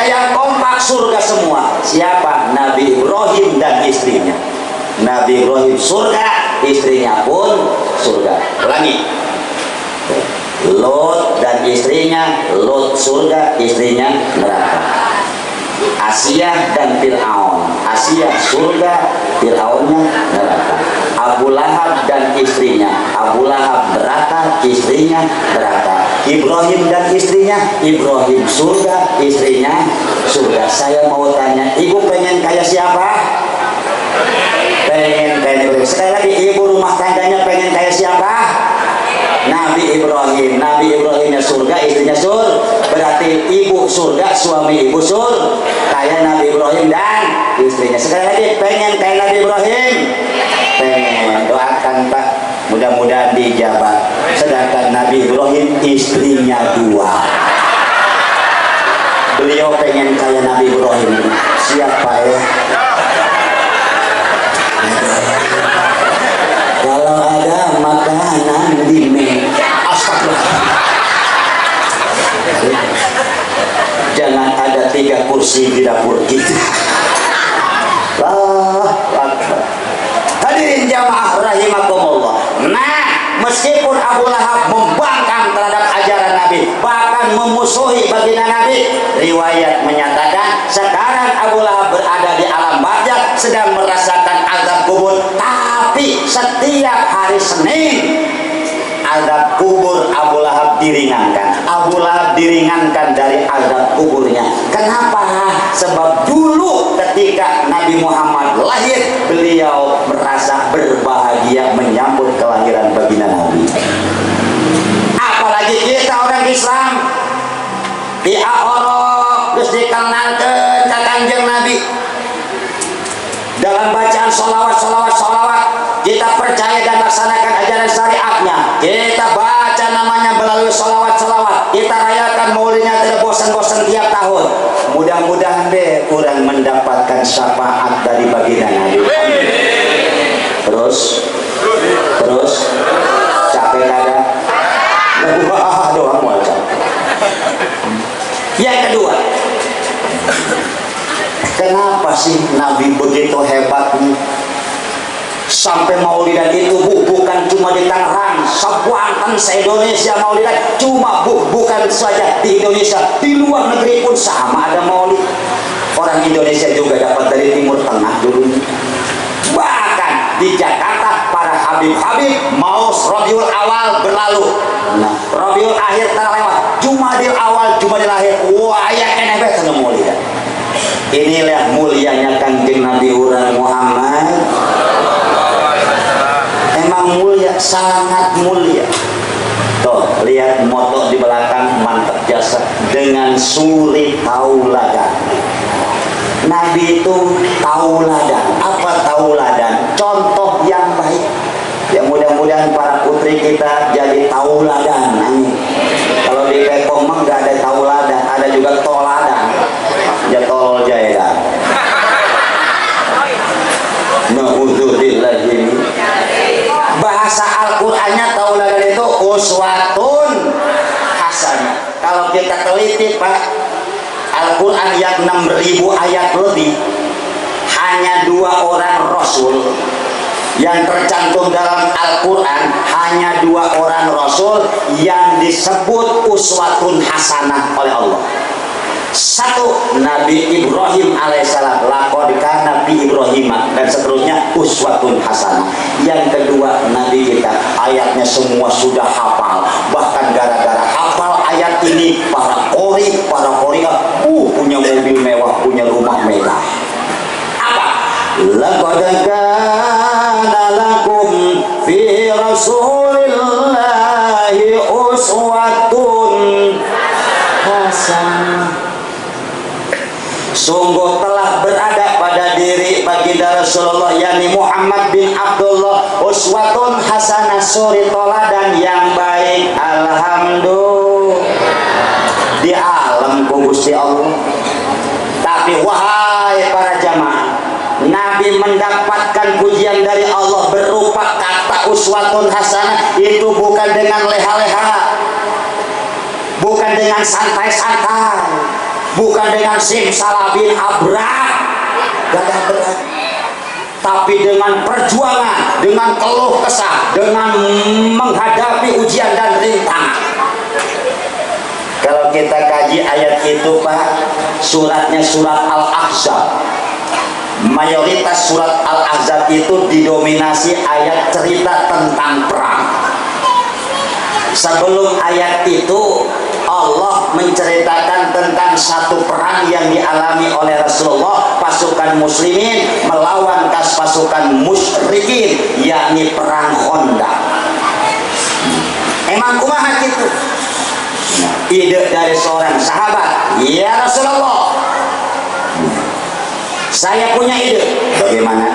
yang kompak surga semua. Siapa? Nabi Ibrahim dan istrinya. Nabi Ibrahim surga, istrinya pun surga. Ulangi. Lot dan istrinya, Lot surga, istrinya neraka. Asia dan Fir'aun, Asia surga, Fir'aunnya neraka. Abu Lahab dan istrinya, Abu Lahab neraka, istrinya neraka. Ibrahim dan istrinya, Ibrahim surga, istrinya surga. Saya mau tanya, ibu pengen kayak siapa? Pengen kayak Ibrahim. Sekali lagi, ibu rumah tangganya pengen kayak siapa? Nabi Ibrahim. Nabi Ibrahimnya surga, istrinya berarti ibu surga, suami ibu kayak Nabi Ibrahim dan istrinya. Sekali lagi, pengen kayak Nabi Ibrahim? Pengen. Doakan Pak, mudah-mudahan dijabah. Sedangkan Nabi Ibrahim istrinya 2. Beliau pengen kayak Nabi Ibrahim. Siapa ya? Kalau ada makanan di meja, astagfirullah. Jangan ada 3 kursi di dapur kita. Hadirin jamaah rahimakumullah. Nah, meskipun Abu Lahab membangkang terhadap ajaran Nabi, bahkan memusuhi baginda Nabi, riwayat menyatakan sekarang Abu Lahab berada di alam barzakh sedang merasakan azab kubur. Tapi setiap hari Senin azab kubur Abu Lahab diringankan. Abu Lahab diringankan dari azab kuburnya. Kenapa? Sebab dulu ketika Nabi Muhammad lahir, beliau merasa berbahagia menyambut kelahiran baginda Nabi. Apalagi kita orang Islam, diaorok terus dikenalkan ke Kanjeng Nabi dalam bacaan sholawat kita percaya dan laksanakan ajaran syariatnya. Kita baca namanya melalui sholawat, kita rayakan maulidnya tidak bosan-bosan tiap tahun. Mudah-mudahan deh kurang mendapatkan syafaat dari baginda Nabi. Terus capek kagak? Doang aja. Yang kedua, kenapa sih Nabi begitu hebatnya sampai maulidan itu bukan cuma di Tangerang, Sabuanten, se-Indonesia maulidan, cuma bukan saja di Indonesia, di luar negeri pun sama ada maulid. Orang Indonesia juga dapat dari Timur Tengah dulu. Bahkan di Jakarta para habib-habib mau Rabiul Awal berlalu. Nah, Rabiul Akhir telah lewat, Jumadil Awal, Jumadil Akhir, wah ya kenapa kena maulidan. Inilah mulianya Kanjeng Nabi urang Muhammad. Emang mulia, sangat mulia. Tuh, lihat moto di belakang, mantap jasa dengan suri tauladan. Nabi itu tauladan. Apa tauladan? Contoh yang baik. Ya mudah-mudahan para putri kita jadi tauladan. Kalau di Bepom mah nggak ada tauladan, ada juga toladan. Ya tolol jaya. Na'udzubillahi. Bahasa Al-Qur'annya tauladan itu uswatun hasanah. Kalau kita teliti Pak, Al-Quran yang 6.000 ayat lebih, hanya 2 orang Rasul yang tercantum dalam Al-Quran, hanya 2 orang Rasul yang disebut uswatun hasanah oleh Allah. Satu, Nabi Ibrahim alaihissalam, laqad kana Nabi Ibrahim, dan seterusnya uswatun hasanah. Yang kedua, Nabi kita, ayatnya semua sudah hafal. Bahkan gara-gara hafal ayat ini, para qori'ah punya mobil mewah, punya rumah mewah. Apa? Laqad kana lakum fi Rasulillahi uswatun hasanah. Sungguh telah berada pada diri baginda Rasulullah, yakni Muhammad bin Abdullah, uswatun hasanah, suri toladan yang baik. Alhamdulillah di alam ku Gusti Allah. Tapi wahai para jamaah, Nabi mendapatkan pujian dari Allah berupa kata uswatun hasanah itu bukan dengan leha-leha, bukan dengan santai-santai. bukan dengan simsalabim abrak, gak ada berat, tapi dengan perjuangan, dengan keluh kesah, dengan menghadapi ujian dan rintangan. Kalau kita kaji ayat itu Pak, suratnya surat Al-Ahzab. Mayoritas surat Al-Ahzab itu didominasi ayat cerita tentang perang. Sebelum ayat itu Allah menceritakan tentang satu perang yang dialami oleh Rasulullah, pasukan muslimin melawan pasukan musyrikin, yakni perang Khandaq. Emang kumaha gitu? Ide dari seorang sahabat, ya Rasulullah, saya punya ide. Bagaimana?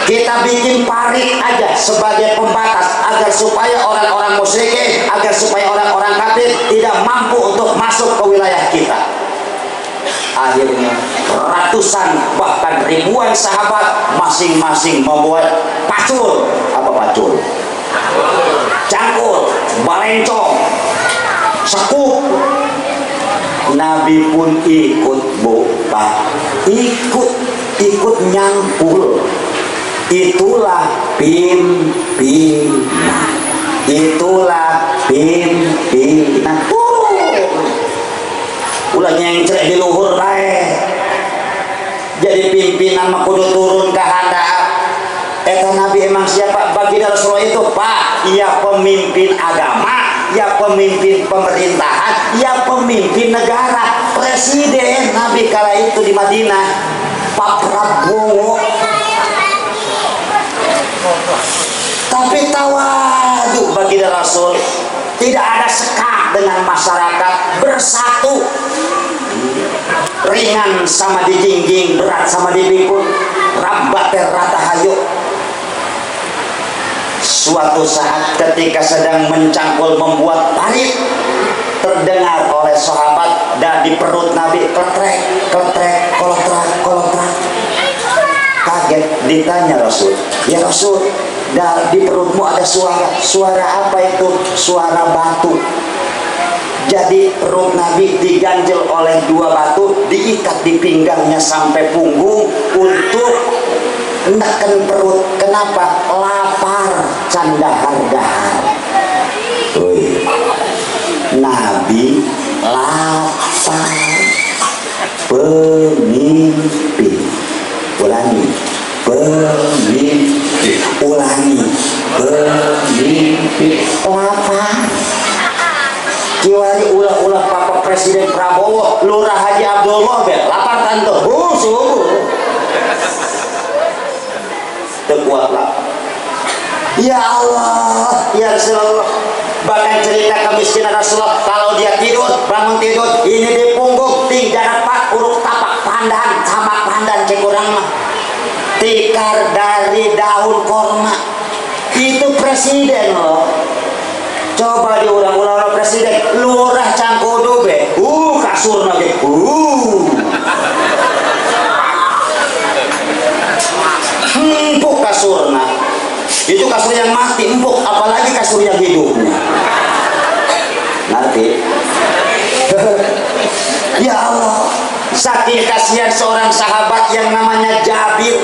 Kita bikin parit aja sebagai pembatas agar supaya orang-orang musyrikin, agar supaya orang-orang kafir tidak mampu untuk masuk ke wilayah kita. Akhirnya ratusan bahkan ribuan sahabat masing-masing membuat pacul. Apa pacul? Cangkul, balencong, sekuk. Nabi pun ikut, Bu, Pak, ikut nyangkul. Itulah pimpinan, itulah pimpinan. Ulah nyengcrek di luhur bae. Jadi pimpinan mah kudu turun ke handap. Eta Nabi emang siapa? Baginda Rasulullah itu Pak, ya pemimpin agama, ya pemimpin pemerintahan, ya pemimpin negara, presiden Nabi kala itu di Madinah, Pak Prabowo. Tapi tawadu baginda Rasul, tidak ada sekat dengan masyarakat, bersatu, ringan sama dijingjing, berat sama dipikul, rabat rata hayu. Suatu saat ketika sedang mencangkul membuat parit, terdengar oleh sahabat dan di perut Nabi kletrek, kletrek, kolotrak, kolotrak. Kaget, ditanya Rasul, ya Rasul, di perutmu ada suara apa itu? Suara batu. Jadi perut Nabi diganjel oleh dua batu, diikat di pinggangnya sampai punggung untuk neken perut. Kenapa? Lapar, candahar-dahar. Nabi lapar, pemimpin. Ulangi, pemimpin. Ulangi, pemimpin. Lapar. Kiwari ulah-ulah Bapak Presiden Prabowo, Lurah Haji Abdullah be lapar tante. Subuh. Terkuat lapar. Ya Allah, ya Rasulullah. Bahkan cerita kemiskinan Rasulullah, kalau dia tidur, bangun tidur, ini di punggung tidak dapat urut tapak pandan sama pandan cekurang mah. Tikar dari daun korma. Itu presiden loh. Coba diulang-ulang presiden, lurah Cangkudu be, kasur lagi, empuk kasurna. Itu kasur yang mati empuk, apalagi kasur yang hidupnya. Nanti, ya Allah, saking kasihan seorang sahabat yang namanya Jabir,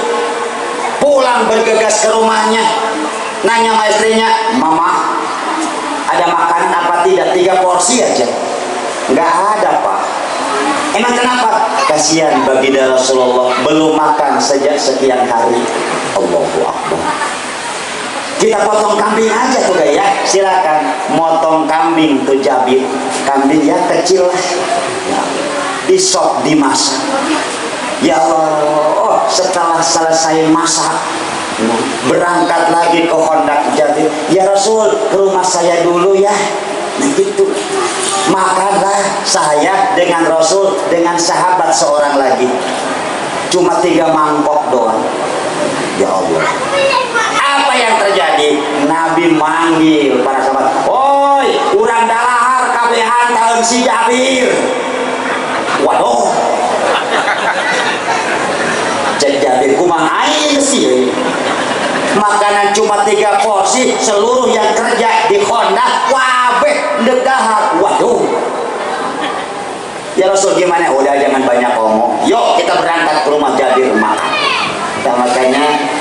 pulang bergegas ke rumahnya, nanya sama istrinya, Mama, ada makanan apa tidak? 3 porsi aja. Nggak ada Pak. Emang kenapa? Kasihan baginda Rasulullah belum makan sejak sekian hari. Allahu Akbar. Kita potong kambing aja tuh ya. Silakan motong kambing tuh Jabir. Kambing ya kecil lah. Ya. Disop dimasak. Ya Allah, setelah selesai masak, berangkat lagi ke Khandaq Jabir. Ya Rasul, ke rumah saya dulu ya. Nah gitu. Makanlah saya dengan Rasul, dengan sahabat seorang lagi. Cuma 3 mangkok doang. Ya Allah. Apa yang terjadi? Nabi manggil para sahabat. Oi, urang dalahar kabehan tahun si Jabir. Waduh. Cek Jabir kumaha aing sih. Makanan cuma 3 porsi, seluruh yang kerja di Khandaq wabeh ndegahar. Waduh. Ya Rasul gimana? Udah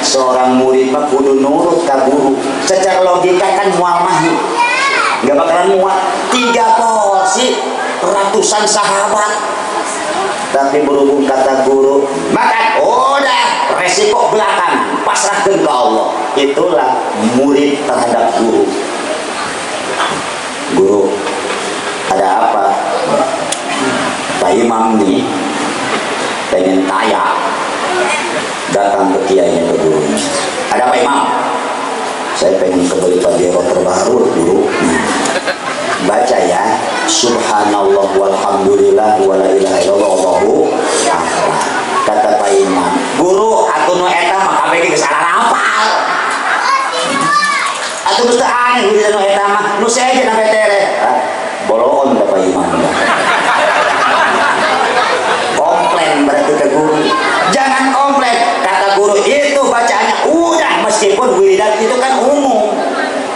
seorang murid mah kudu nurut ka guru. Secara logika kan mual mah nggak bakalan muat 3 porsi ratusan sahabat, tapi berhubung kata guru makan udah resiko belakang pasrahkan ke Allah. Itulah murid terhadap guru. Guru, ada apa? Pak Imam nih pengen kaya, datang ke kiainya ke guru. Ada Pak Imam, saya pengen kebeli pajero terbaru guru. Baca ya, subhanallah walhamdulillah wala ilaha illallah wallahu akbar. Kata Pak Imam, guru atuh nu eta mah kabeh geus salah hafal. Atuh geus teu aneh guru nu eta mah nu seje na betere. Boloon Pak Imam. Komplain berarti ke guru. Jangan komplain, kata guru itu bacaannya udah, meskipun wiridan itu kan umum.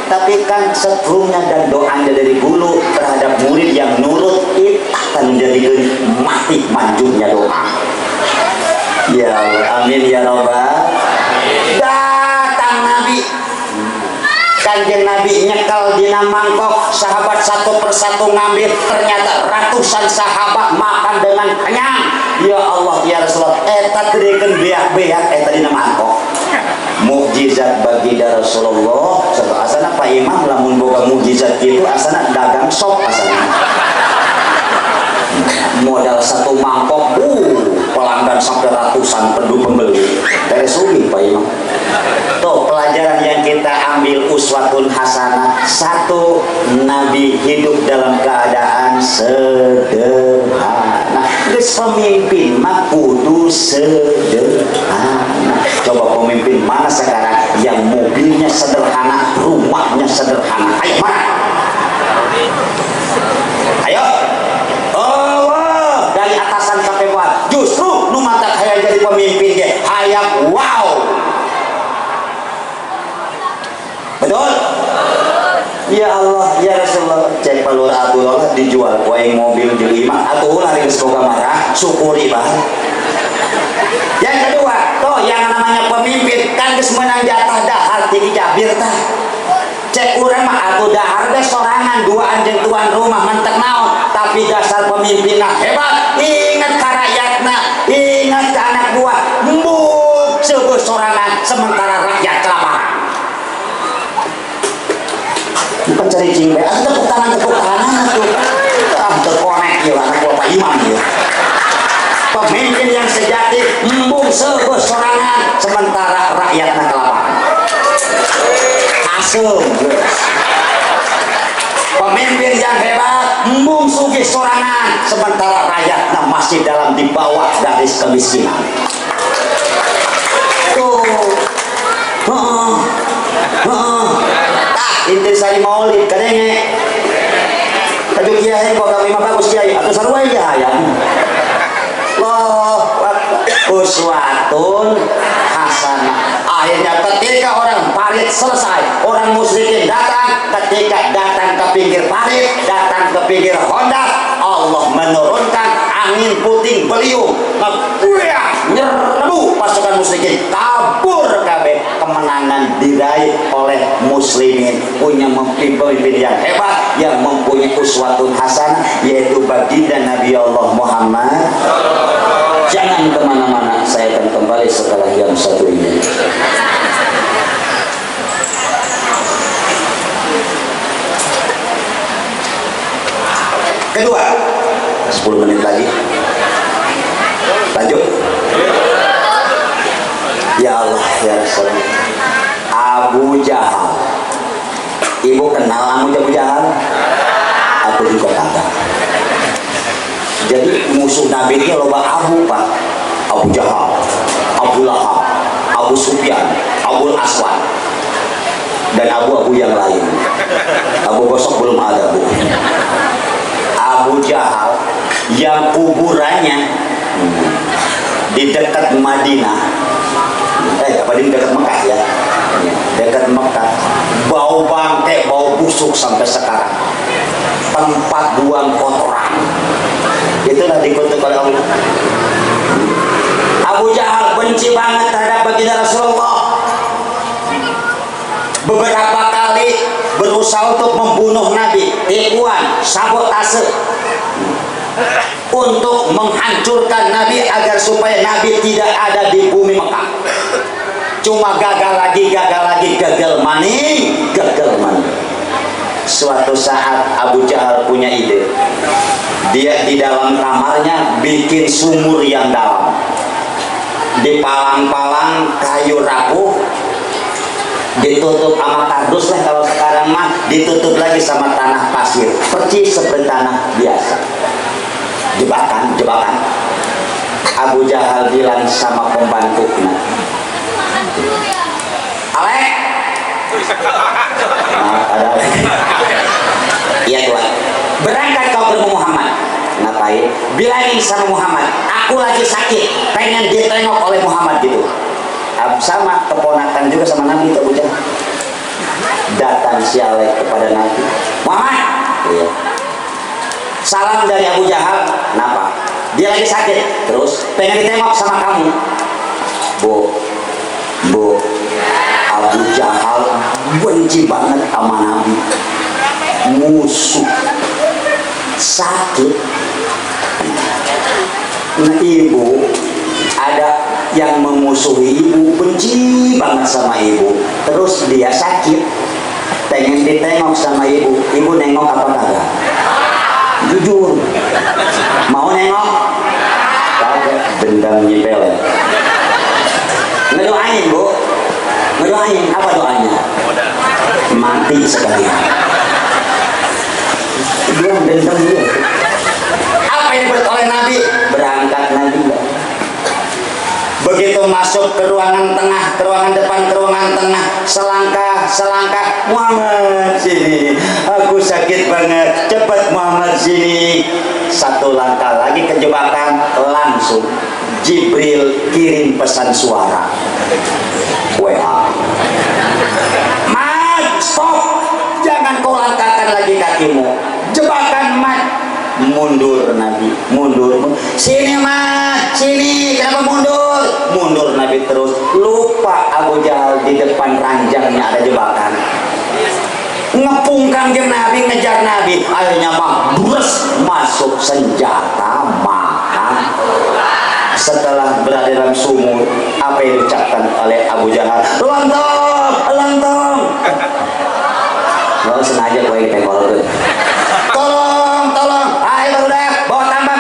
Tapi kan setrumnya dan doanya dari guru terhadap murid yang nurut itu akan menjadi mati manjurnya doa. Ya Allah, amin ya Rabbal. Datang Nabi, Kanjeng Nabi nyekel dina mangkok, sahabat satu persatu ngambil, ternyata ratusan sahabat makan dengan kenyang. Ya Allah ya Rasulullah, eta gedekeun beak-beak eta dina mangkok. Mukjizat baginda Rasulullah. Asana Pak Imam lamun boga mukjizat itu asana dagang sop asana. Modal satu mangkok, pelanggan sampai ratusan pembeli. Dari sugi Pak Imam. Tuh pelajaran yang kita ambil uswatun hasanah. Satu, Nabi hidup dalam keadaan sederhana. Geus pemimpin mah kudu sederhana. Coba pemimpin mana sekarang yang mobilnya sederhana, rumahnya sederhana? Ayo mana? Ayo. Allah dari atasan sampai bawah. Justru nu mata hayang jadi pemimpin ge, hayang wow. Betul? Ya Allah, ya Rasulullah, cek palur Abdullah dijual kuaing mobil jeung imam atuh ulah geus boga marah, syukuri bah. Yang kedua, toh yang namanya pemimpin kan geus meunang jatah dahar ti Jabir tah. Cek urang mah atuh dahar ge sorangan duaan jeung tuan rumah mentek naon, tapi dasar pemimpinna hebat, ingat ka rakyatna, ingat ka anak buah, embuk seueuh sorangan sementara rakyat kelaparan. Bukan cari cingwe, aku tepuk tangan tuh, terkonek ya anak buah Pak Imam ya. Pemimpin yang sejati embung seueuh sorangan sementara rakyatna kelaparan. Asem, pemimpin yang hebat embung sugih sorangan sementara rakyatna masih dalam di bawah garis kemiskinan. Tuh, inti sari maulid kadenge tajuk kiai kok kami mah bagus kiai atau sarua ya ya Allah uswatun hasanah. Akhirnya ketika orang parit selesai, orang musyrikin datang, ketika datang ke pinggir parit, datang ke pinggir honda, Allah menurunkan angin puting beliung, nyerbu pasukan musyrikin, kabur kabeh. Kemenangan diraih oleh muslimin. Punya pemimpin yang hebat, yang mempunyai uswatun hasanah, yaitu baginda Nabi Allah Muhammad. Jangan kemana-mana, saya akan kembali setelah yang satu ini. Kedua, 10 menit lagi. Lanjut. Ya Allah, ya Rasulullah. Abu Jahal. Ibu kenal Abu Jahal? Aku juga kagak. Jadi musuh Nabi ini loba Abu Pak. Abu Jahal, Abu Lahab, Abu Sufyan, Abu Aswad, dan abu-abu yang lain. Abu Gosok belum ada, Bu. Abu Jahal yang kuburannya di dekat Madinah. Apa di dekat Mekah ya? Dekat Mekah. Bau bangkai, bau busuk sampai sekarang. Tempat buang kotoran. Itulah dikutuk oleh Allah. Abu Jahal benci banget terhadap baginda Rasulullah. beberapa kali berusaha untuk membunuh Nabi, ikhwan, sabotase untuk menghancurkan Nabi agar supaya Nabi tidak ada di bumi Mekah. Cuma gagal lagi, gagal maning. Suatu saat Abu Jahal punya ide. Dia di dalam kamarnya bikin sumur yang dalam, dipalang-palang kayu rapuh, ditutup sama kardus lah kalau sekarang mah, ditutup lagi sama tanah pasir, percis seperti tanah biasa. Jebakan. Abu Jahal bilang sama pembantunya, Alek, ada Alek. Iya Tuhan, berangkat kau ke Muhammad. Ngapain? Bilangin sama Muhammad, aku lagi sakit, pengen ditengok oleh Muhammad gitu. Sama keponakan juga sama Nabi itu Abu Jahal. Datang si Alek kepada Nabi, Muhammad, iya. Salam dari Abu Jahal. Kenapa? Dia lagi sakit, terus pengen ditengok sama kamu. Bu, Abu Jahal benci banget sama Nabi, musuh, sakit. Nah, ibu ada yang memusuhi ibu, benci banget sama ibu, terus dia sakit, pengen ditengok sama ibu. Ibu nengok apa kagak? Jujur, mau nengok? Kagak, dendam nyipel. Ngedoain bu, ngedoain. Apa doanya? Mati sekalian. Dia dendam dia. Apa yang dibuat oleh Nabi? Berangkat Nabi. Begitu masuk ke ruangan tengah, ke ruangan depan, ke ruangan tengah, selangkah, Muhammad sini, aku sakit banget, cepat Muhammad sini. Satu langkah lagi kejebakan, langsung Jibril kirim pesan suara, WA, Mat, stop, jangan kau langkahkan lagi kakimu, jebakan Mat. Mundur Nabi, mundur. Sini Mat, sini, kenapa mundur Nabi terus. Lupa Abu Jahal di depan ranjangnya ada jebakan. Ngepungkang dia Nabi, ngejar Nabi, akhirnya mah bus masuk senjata makan. Setelah berada dalam sumur, apa yang diucapkan oleh Abu Jahal? Lontong. Nggak sengaja gue ditengol tuh. Tolong, ayo udah, bawa tambang.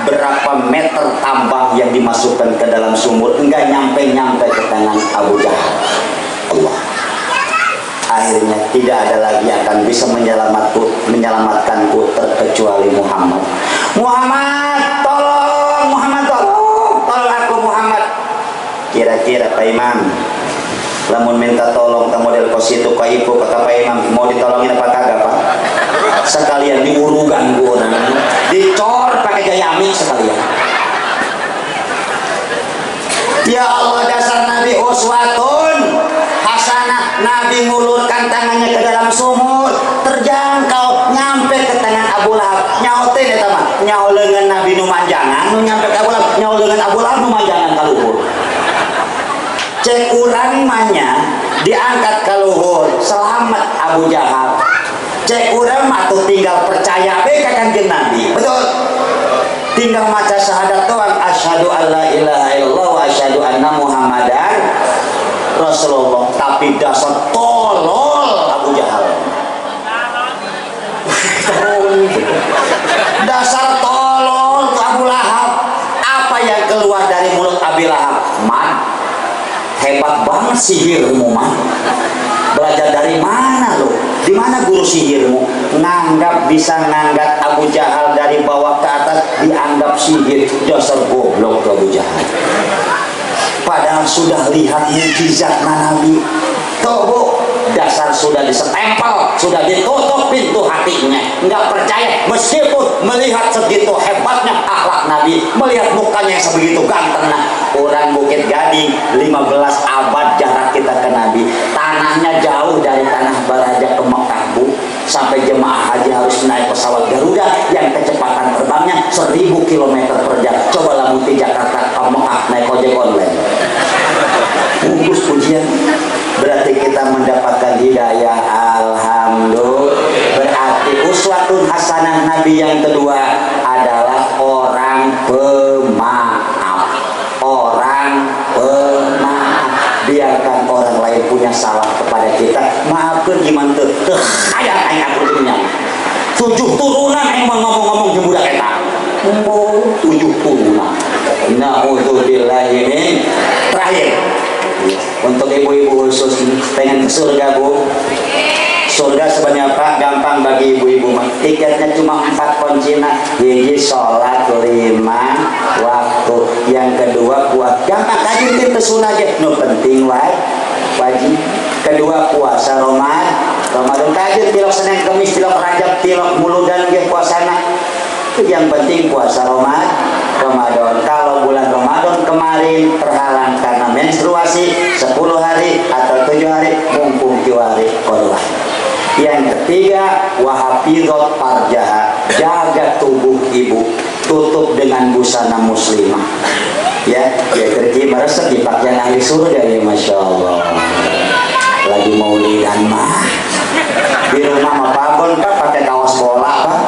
Berapa meter tambang yang dimasukkan ke dalam sumur, enggak nyampe ke tangan Abu Jahal. Allah. Akhirnya tidak ada lagi yang akan bisa menyelamatkanku terkecuali Muhammad. Tolong aku Muhammad. Kira-kira Pak Imam, lamun minta tolong ke model kos itu ke ibu ke Pak Imam, mau ditolongin apa kagak Pak? Sekalian diurugan gua, dicor pakai jayami sekalian. Ya Allah, dasar Nabi uswatun hasanah. Nabi ngulurkan tangannya ke dalam sumur, terjangkau nyampe ke tangan Abu Lahab. Nyautin ya teman, nyau lengan Nabi numanjangan, nyampe ke Abu Lahab, nyau lengan Abu Lahab numanjangan ka luhur. Cek urang mahnya diangkat ke luhur, selamat Abu Jahal. Cek urang mah tuh tinggal percaya be ka Kanjeng Nabi. Betul. Tinggal maca syahadat doang, asyhadu alla ilaha illallah wa asyhadu anna Muhammadan Rasulullah. Tapi dasar tolol Abu Jahal. Dasar tolol Abu Lahab. Apa yang keluar dari mulut Abi Lahab? Man, hebat banget sihirmu, man. Belajar dari mana lo? Di mana guru sihirmu? Bisa nganggap Abu Jahal dari bawah ke atas, dianggap sihir. Dasar goblok Abu Jahal. Padahal sudah lihat mukjizat Nabi. Tuh bu, dasar sudah disetempel, sudah ditutup pintu hatinya. Nggak percaya meskipun melihat segitu hebatnya akhlak Nabi, melihat mukanya yang sebegitu ganteng. Nah, orang Bukit Gading 15 abad jarak kita ke Nabi. Tanahnya jauh dari tanah Baraja ke Mekah bu. Sampai jemaah haji harus naik pesawat Garuda yang kecepatan terbangnya 1000 km per jam. Coba lah muti Jakarta ke Mekah naik ojek online. Bungkus pujian. Berarti kita sekarang mendapatkan hidayah. Alhamdulillah. Berarti uswatun hasanah Nabi yang kedua adalah orang pemaaf. Orang pemaaf. Biarkan orang lain punya salah kepada kita, maafkan gimana tuh kayak aku punya 7 turunan yang ngomong-ngomong di budak kita. 7 turunan. Na'udzubillah. Ini terakhir untuk ibu-ibu khusus pengen ke surga, Bu. Surga sebenarnya Pak gampang bagi ibu-ibu, tiketnya cuma 4 kuncinya. Hiji sholat 5 waktu, yang kedua puasa, gampang kaji itu sunnah aja, no penting wajib. Kedua puasa Ramadan kaji tilok Senin Kamis tilok Rajab tilok Muludan ge puasana. Yang penting puasa Ramadan. Kalau bulan Ramadan kemarin terhalang karena menstruasi 10 hari atau 7 hari, mumpung 7 hari korban. Yang ketiga, wahafidhot farjaha, jaga tubuh ibu, tutup dengan busana muslimah. Ya kerja meresep di pakaian ahli surga ya, masya Allah. Lagi maulidan mah di rumah mah pagon Pak pakai kaos bola Pak,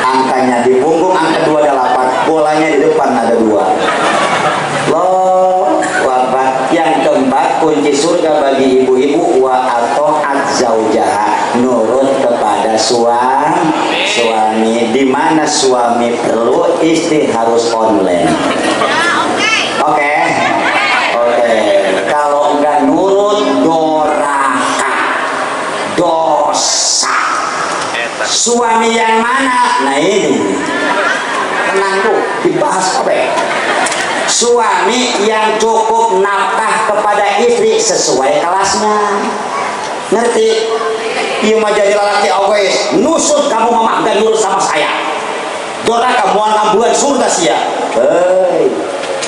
angkanya di punggung angka 28, bolanya di depan ada 2. Loh wabah. Yang keempat, kunci surga bagi ibu-ibu wa ato'at zaujaha, nurut kepada suami. Di mana suami perlu, istri harus online. Oke. Kalau enggak nurut, doraka, dosa. Suami yang mana? Nah ini tenang tuh, dibahas apa ya? Suami yang cukup nafkah kepada istri sesuai kelasnya. Ngerti? Iya mah jadi lelaki always nusut kamu mama dan nurut sama saya. Doraka moal ngambuan surga sia. Hei,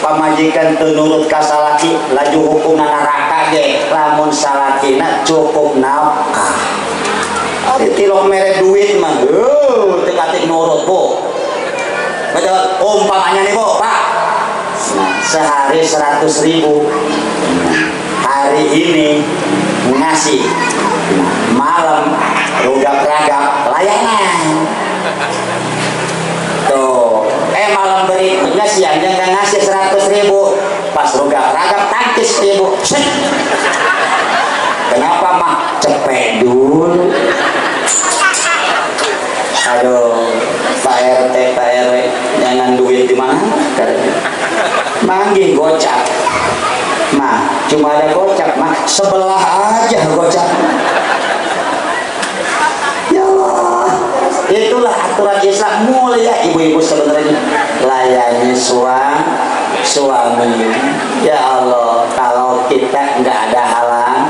pamajikan teu nurut ka salaki laju hukumna neraka ge. Lamun salakina cukup nafkah. Ari tilok mere duit mah, teu katik nurut, Bu. Betul, umpamanya nih, Bu, Pak. Nah, sehari 100.000, hari ini ngasih, malam rugak-ragak layanan tuh, malam berikutnya siangnya nggak ngasih 100.000, pas rugak-ragak tangkis 1.000. Kenapa mah? Cepet dulu. Aduh, Pak RT, Pak RW, jangan duit di mana? Manggih gocap, mah cuma ada gocap, mah sebelah aja gocap. Ya Allah, itulah aturan Islam mulia ibu-ibu sebenarnya. Layani suami. Ya Allah, kalau kita nggak ada halangan.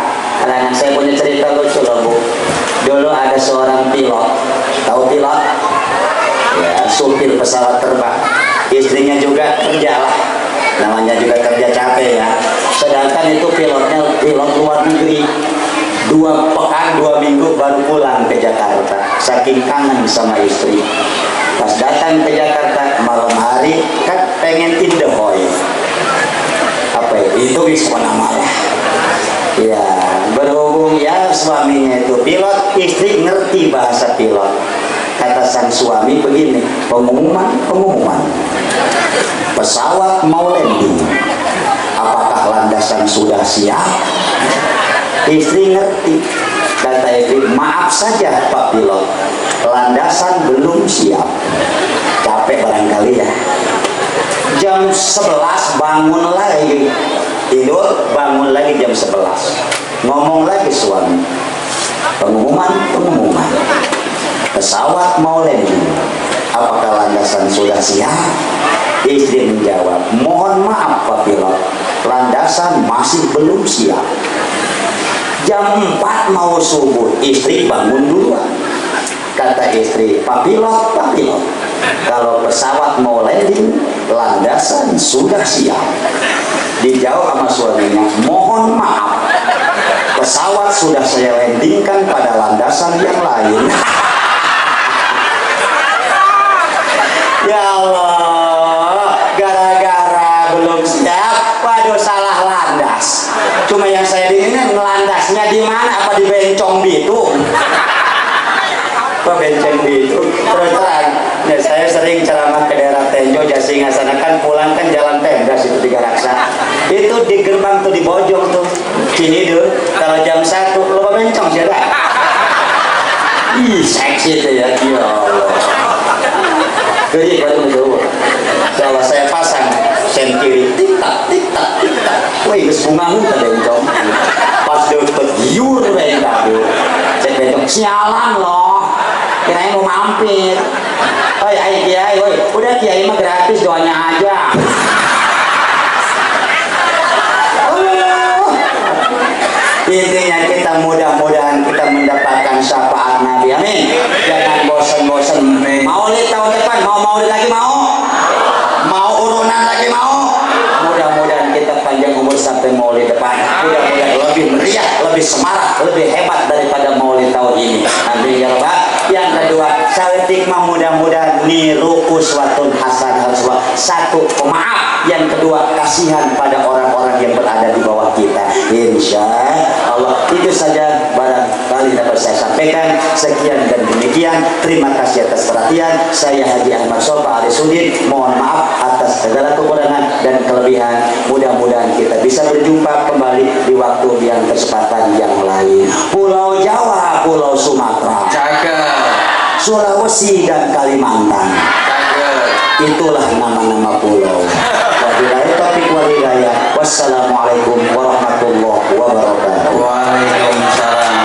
Saya punya cerita lucu loh, Bu. Dulu ada seorang pilot, tahu pilot? Ya, supir pesawat terbang. Istrinya juga kerja lah, namanya juga kerja capek ya. Sedangkan itu pilotnya pilot luar negeri, 2 pekan 2 minggu baru pulang ke Jakarta, saking kangen sama istri. Pas datang ke Jakarta malam hari kan pengen indahoy, apa itu bisa namanya ya, berhubung ya suaminya itu pilot, istri ngerti bahasa pilot. Kata sang suami begini, pengumuman pesawat mau landing, apakah landasan sudah siap? Istri ngerti. Kata istri, maaf saja Pak Pilot, landasan belum siap. Capek barangkali ya. Jam 11 bangun lagi, tidur bangun lagi jam 11, ngomong lagi suami, pengumuman pesawat mau landing, apakah landasan sudah siap? Istri menjawab, mohon maaf Pak Pilot, landasan masih belum siap. Jam 4 mau subuh, istri bangun duluan. Kata istri, Pak Pilot, kalau pesawat mau landing, landasan sudah siap. Dijawab sama suaminya, mohon maaf, pesawat sudah saya landingkan pada landasan yang lain. Ya Allah, gara-gara belum siap, waduh salah landas. Cuma yang saya ingin landasnya Gede batu Jawa. Kalau saya pasang sen kiri tik tak tik tak tik tak. Woi, geus bunga mun teh bencong. Pas deukeut giur we kabeh. Cek bencong sialan loh. Kirain mau mampir. Oi, ayo kiai, woi. Udah kiai mah gratis doanya aja. Intinya kita mudah-mudahan kita mendapatkan syafaat Nabi. Amin. Jangan bosan-bosan. Maulid tahun depan, mau maulid lagi mau urunan lagi mudah-mudahan kita panjang umur sampai maulid depan. Mudah-mudahan lebih meriah, lebih semarak, lebih hebat daripada maulid tahun ini. Amin ya Rabbal. Yang kedua, sawetik mah mudah-mudahan niru uswatun hasanah. Satu, pemaaf. Yang kedua, kasihan pada orang-orang yang berada di bawah kita. Insya Allah. Itu saja barangkali dapat saya sampaikan. Sekian dan demikian. Terima kasih atas perhatian. Saya Haji Ahmad Sofa Arisudin. Mohon maaf atas segala kekurangan dan kelebihan. Mudah-mudahan kita bisa berjumpa kembali di waktu yang kesempatan yang lain. Pulau Jawa, Pulau Sumatera, Sulawesi dan Kalimantan. Itulah nama-nama pulau. Wabillahi taufiq wal hidayah. Wassalamualaikum warahmatullahi wabarakatuh. Waalaikumsalam.